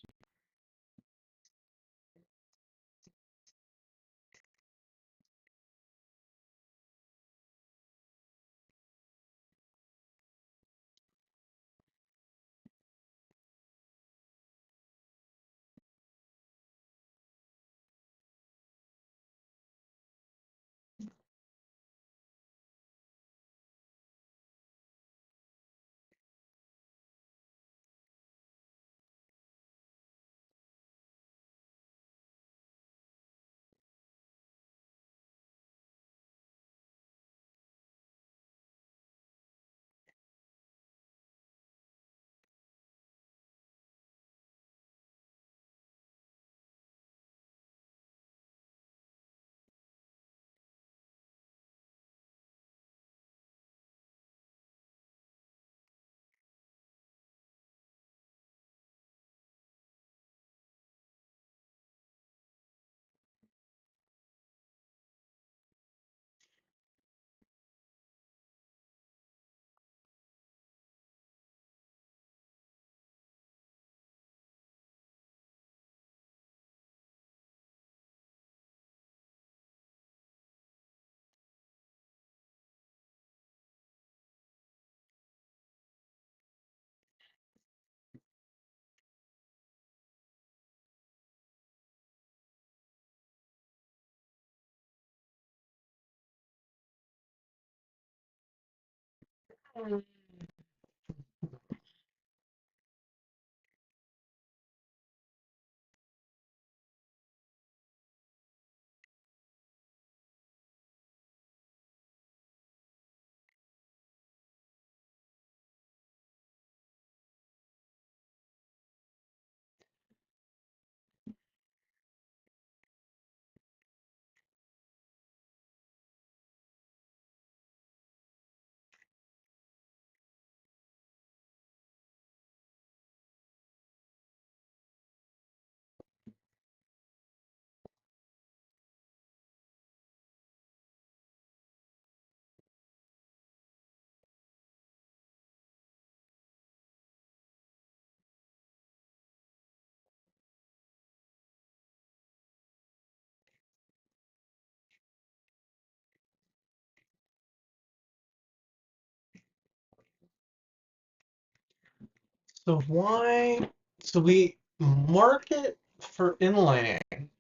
So why? So we mark it for inlining.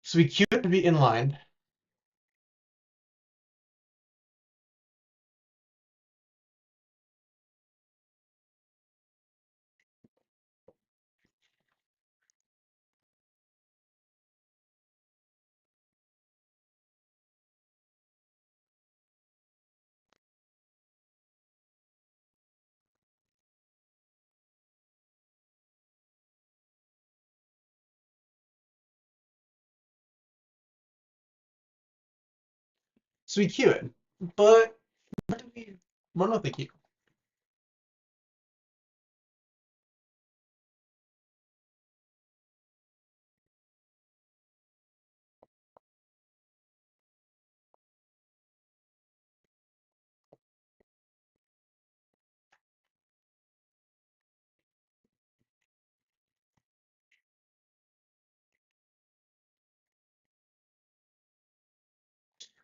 So we queue it to be inlined. So we queue it. But where do we run with the queue?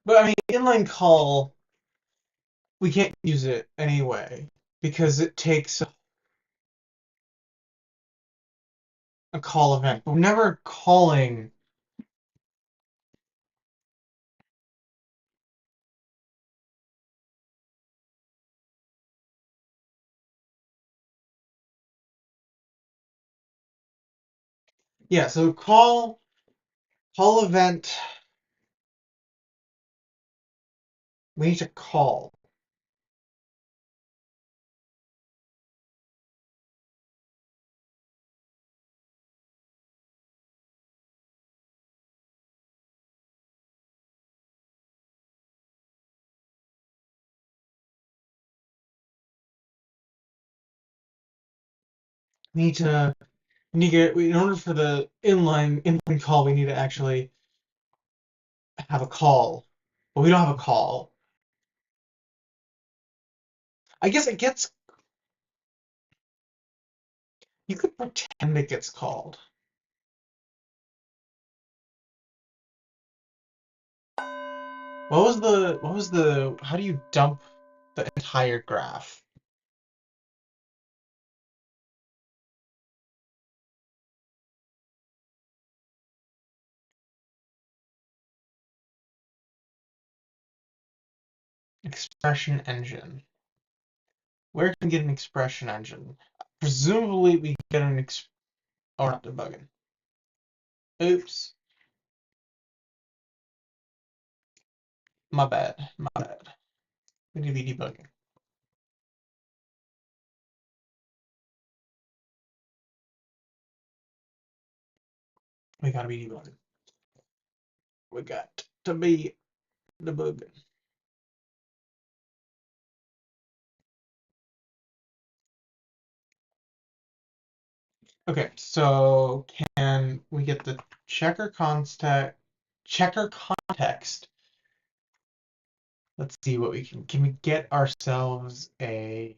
But I mean, inline call, we can't use it anyway because it takes a call event. But we're never calling. Yeah, so call event. We need to call. We need to. We need to get, in order for the inline call, we need to actually have a call. But we don't have a call. I guess it gets. You could pretend it gets called. How do you dump the entire graph? Expression engine. Where can we get an expression engine? Presumably we get an oh, not debugging. Oops. My bad. My bad. We need to be debugging. We gotta be debugging. We got to be debugging. Okay, so can we get the checker context? Let's see what we can we get ourselves a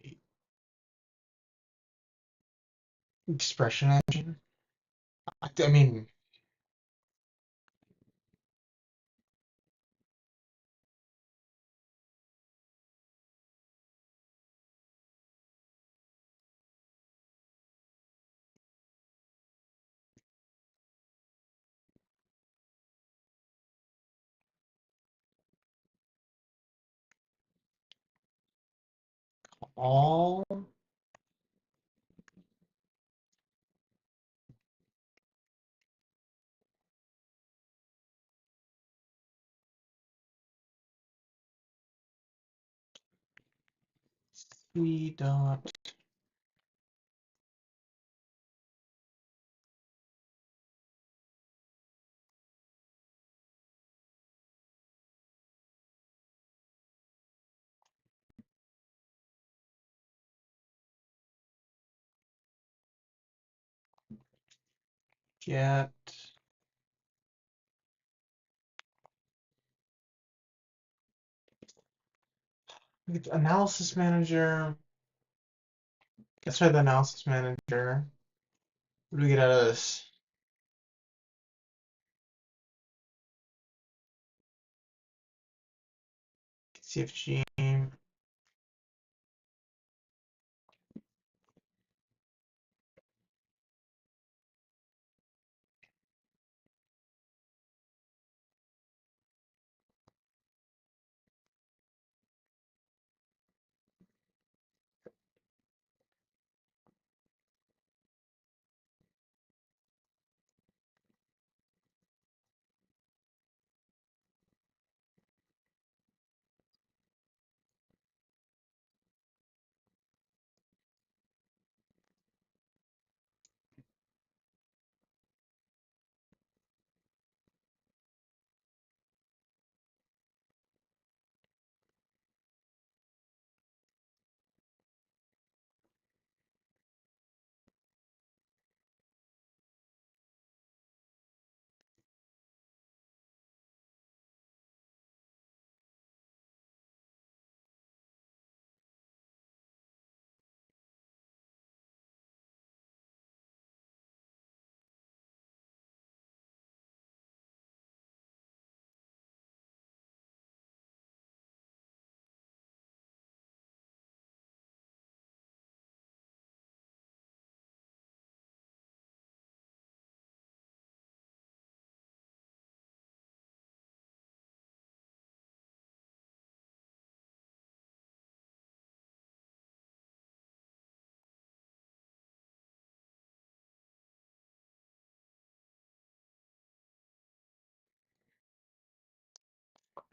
expression engine? I mean, all we dot get analysis manager. Let's try the analysis manager. What do we get out of this? CFG.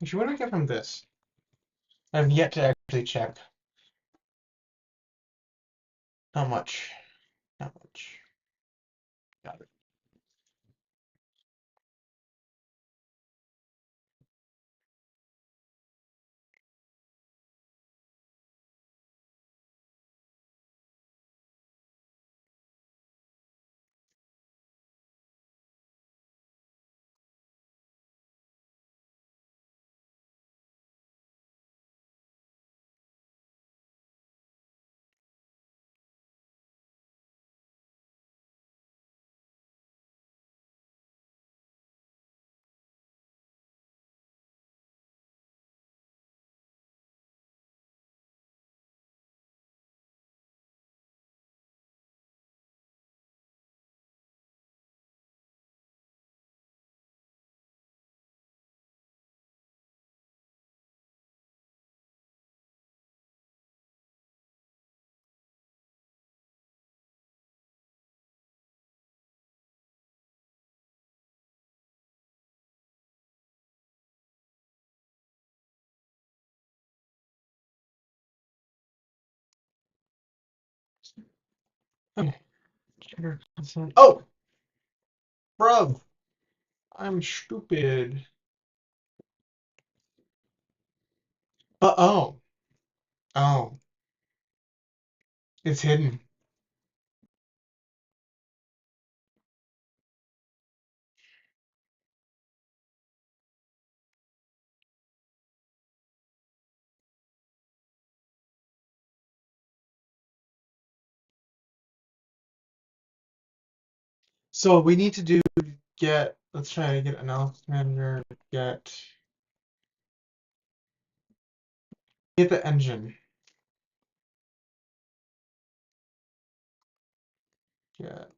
Actually, what do I get from this? I've yet to actually check. Not much. Not much. Got it. Okay. Oh, bruv, I'm stupid. But oh, it's hidden. So we need to do let's try to get analysis manager, get the engine. Get,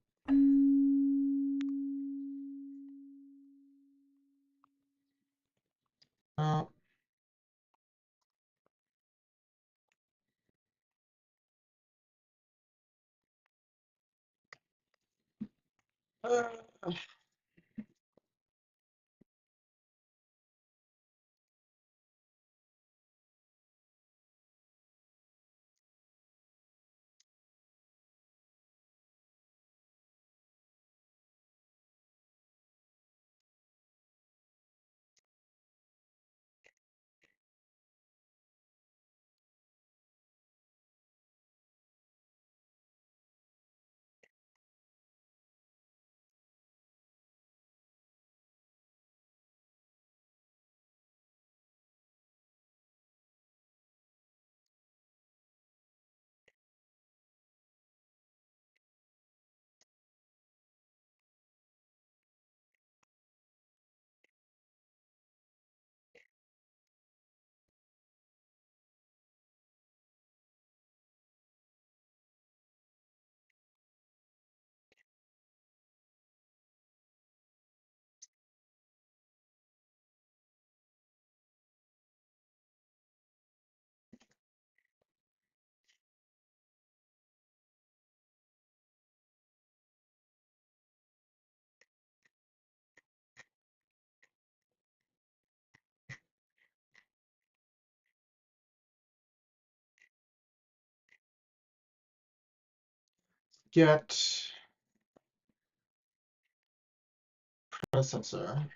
uh, uh, get predecessor.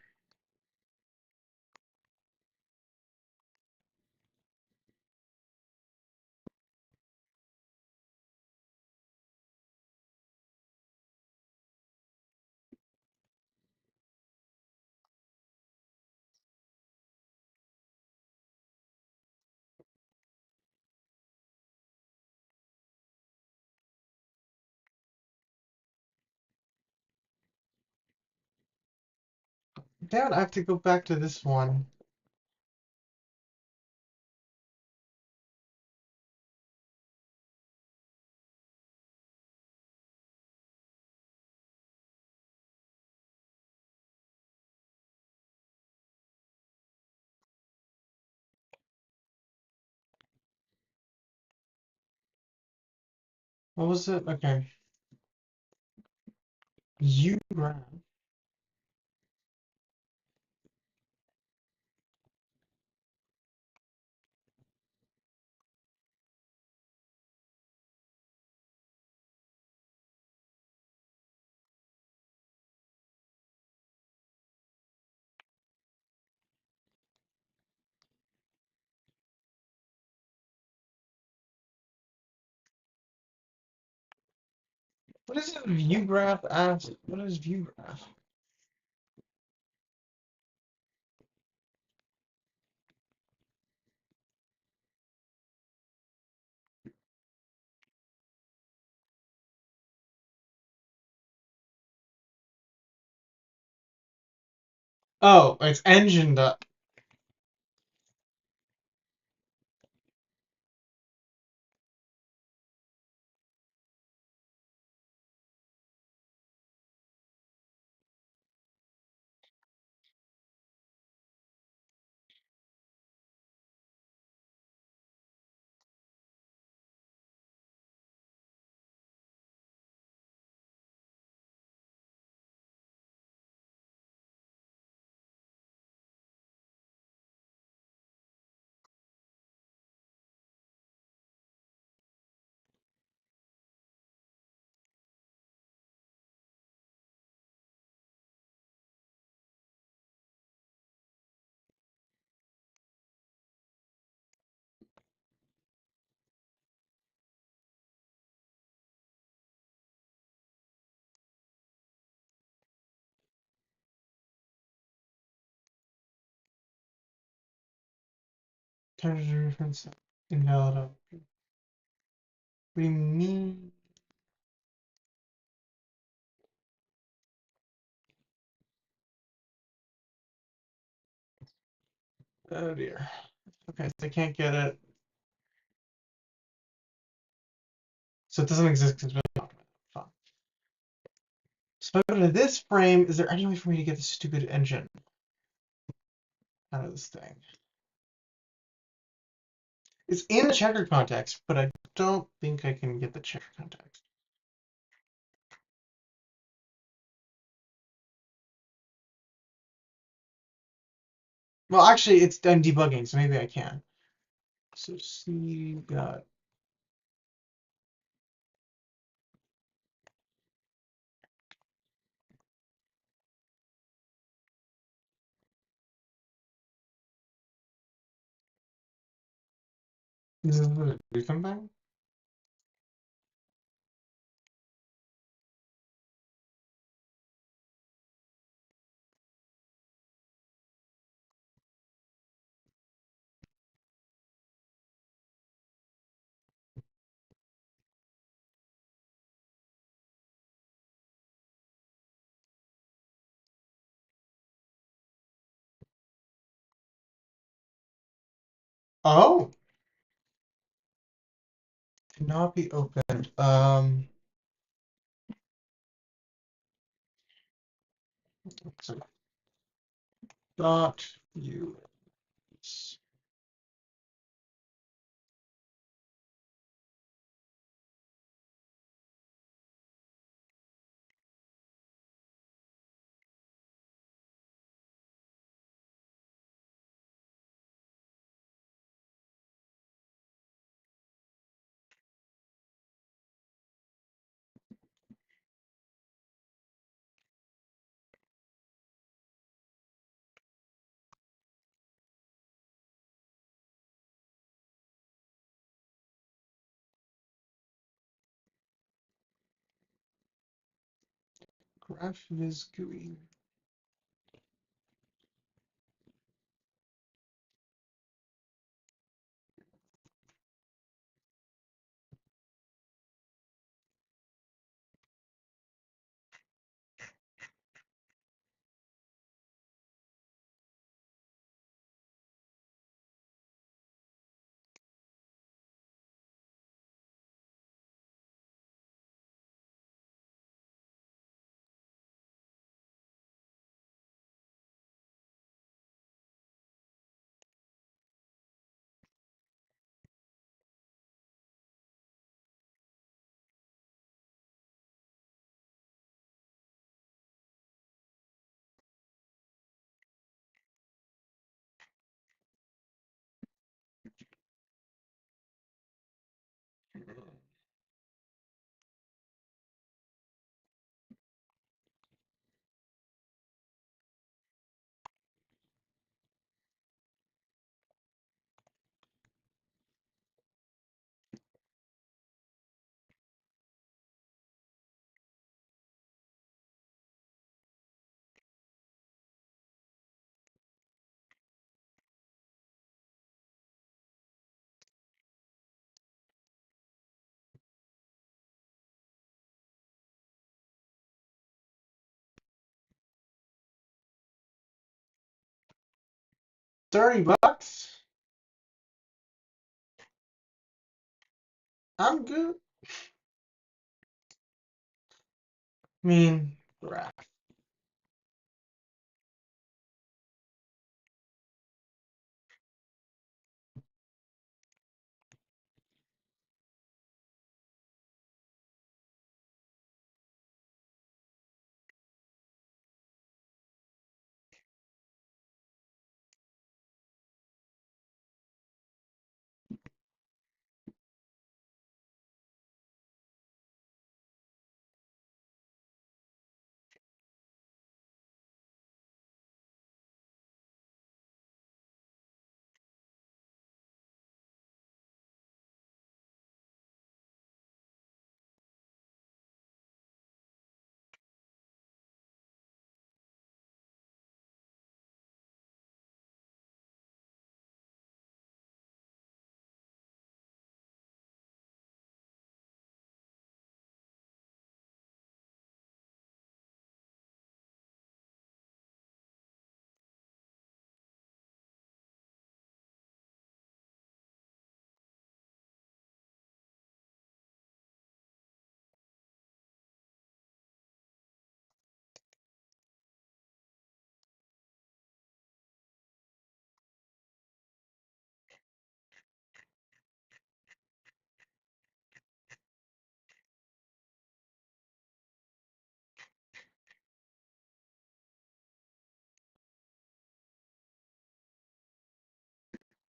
Damn it, I have to go back to this one. What was it? Okay. You grab. What is a view graph as? What is view graph? Oh, it's engine. Temperature reference invalid. What do you mean? Oh dear. Okay, so I can't get it. So it doesn't exist because it's been documented. Fine. So if I go to this frame, is there any way for me to get this stupid engine out of this thing? It's in the checker context, but I don't think I can get the checker context. Well, actually, I'm debugging, so maybe I can. So C dot. This is what it do something? Oh, cannot be opened. So dot use. Graph is GUI. $30. I'm good. I mean, graph.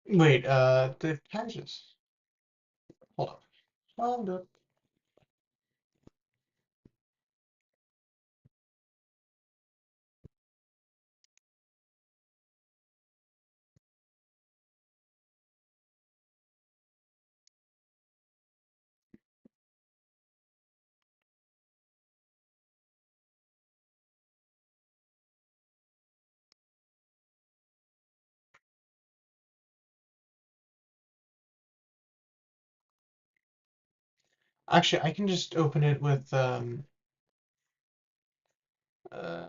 Wait, the caches. Hold up. Hold up. Actually, I can just open it with uh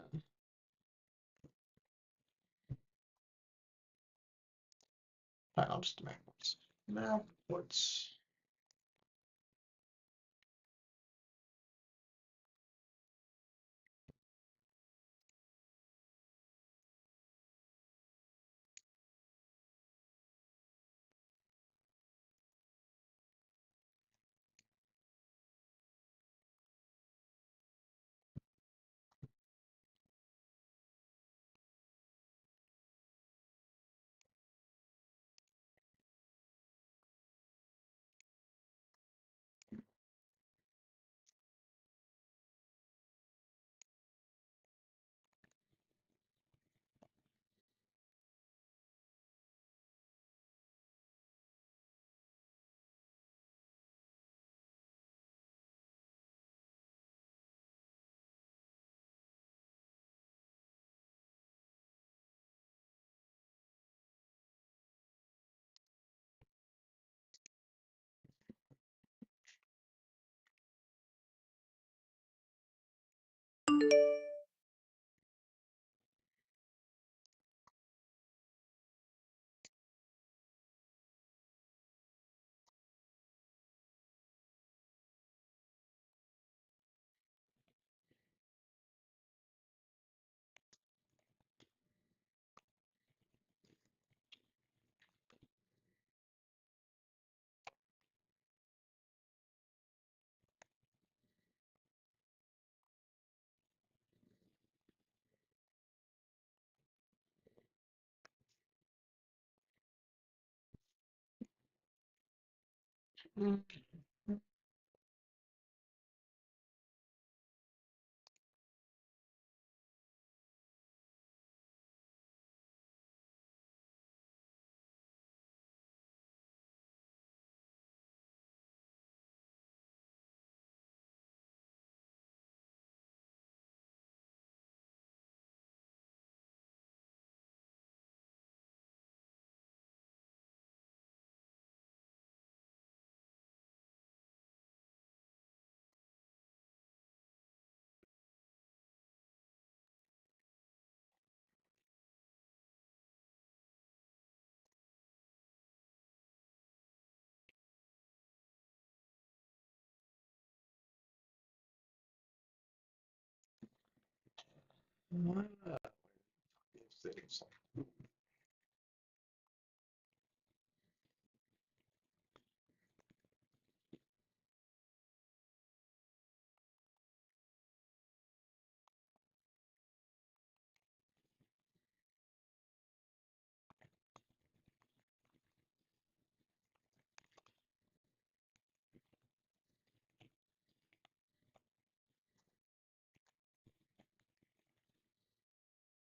fine, I'll just map what's map what's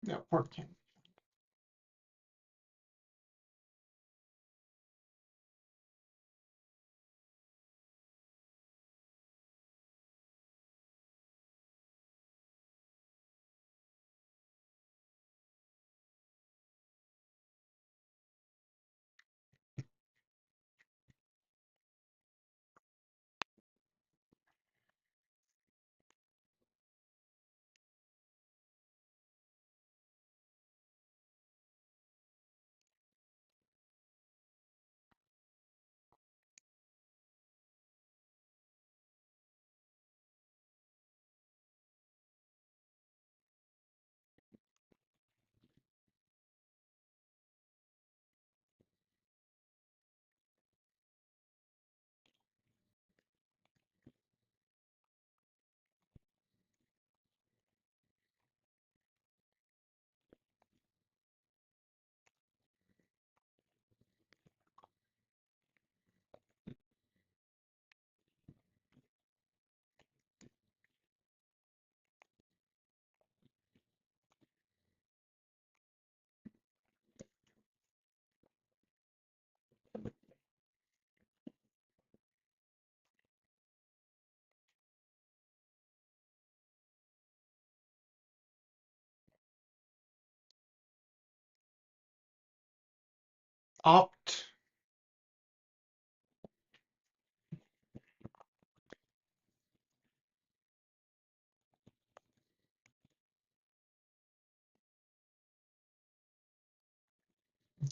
No, port can. Opt.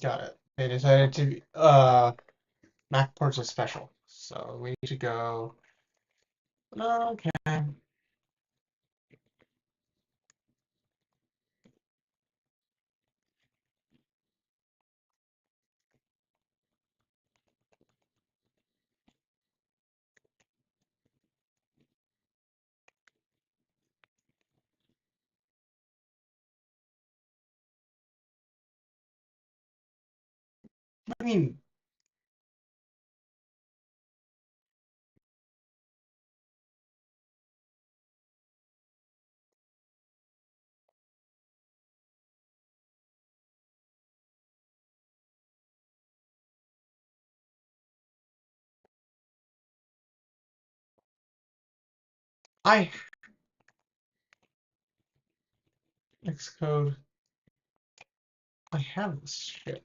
Got it. They decided to Mac ports are special, so we need to go. Okay. I mean, I Xcode. I have this shit.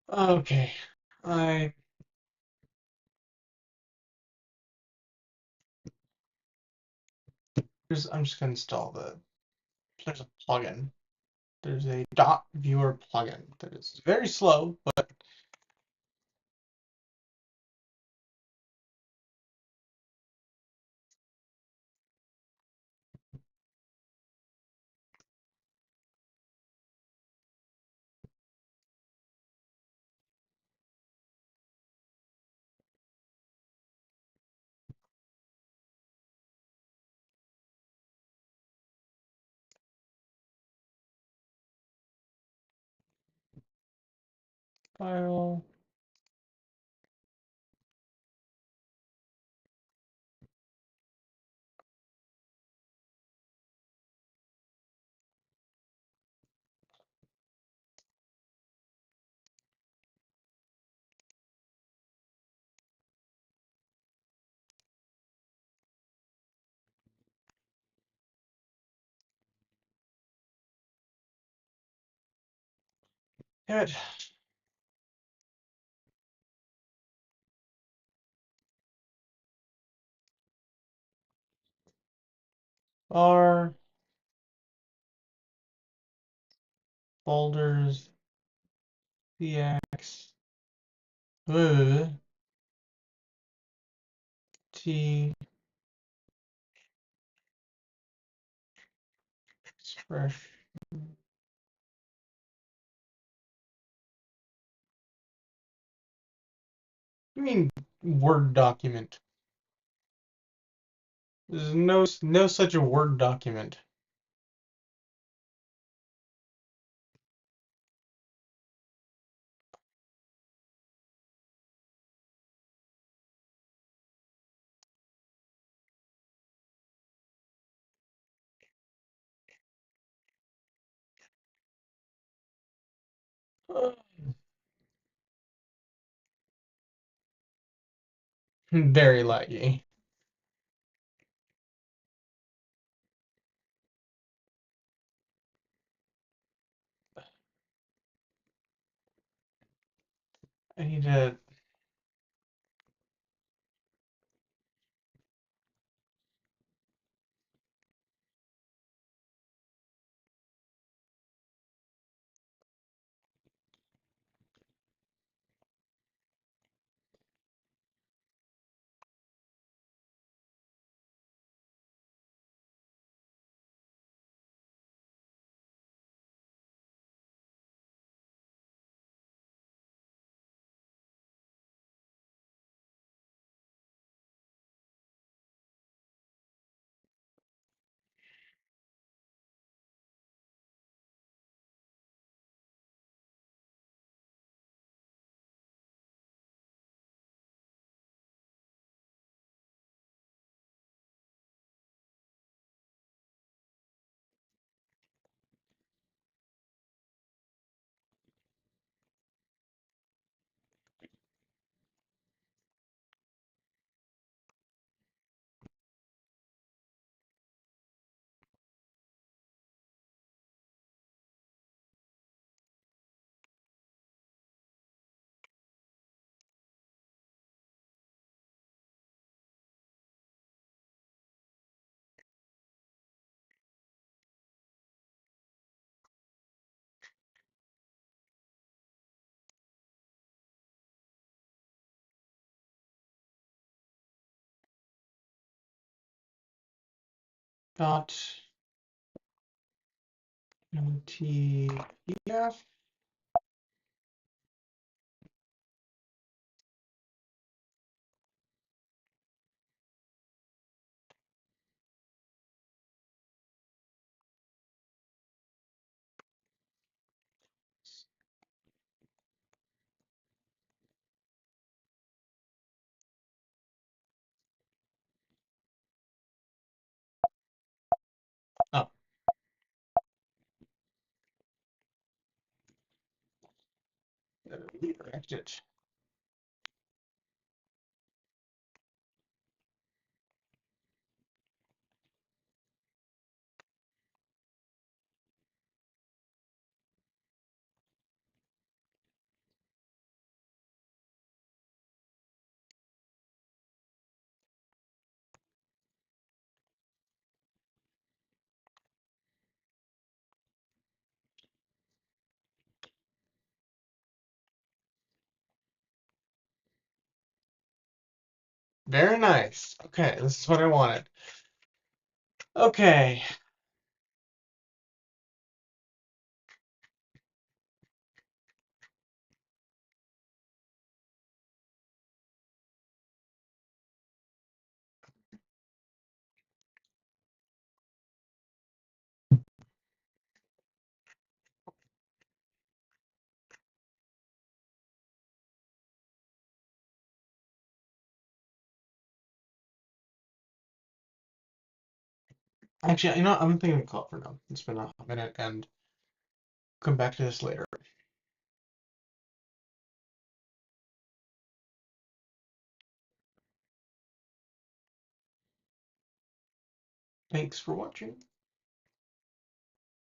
Okay. I I'm just gonna install there's a plugin. There's a dot viewer plugin that is very slow, but file. Damn it. R folders cx t expression. You mean Word document? There's no such a Word document. Very laggy. I need to. Dot mtf. Oh, redirect it. Very nice. Okay, this is what I wanted. Okay. Actually, you know, I'm thinking of call it for now. It's been a minute, and come back to this later. Thanks for watching.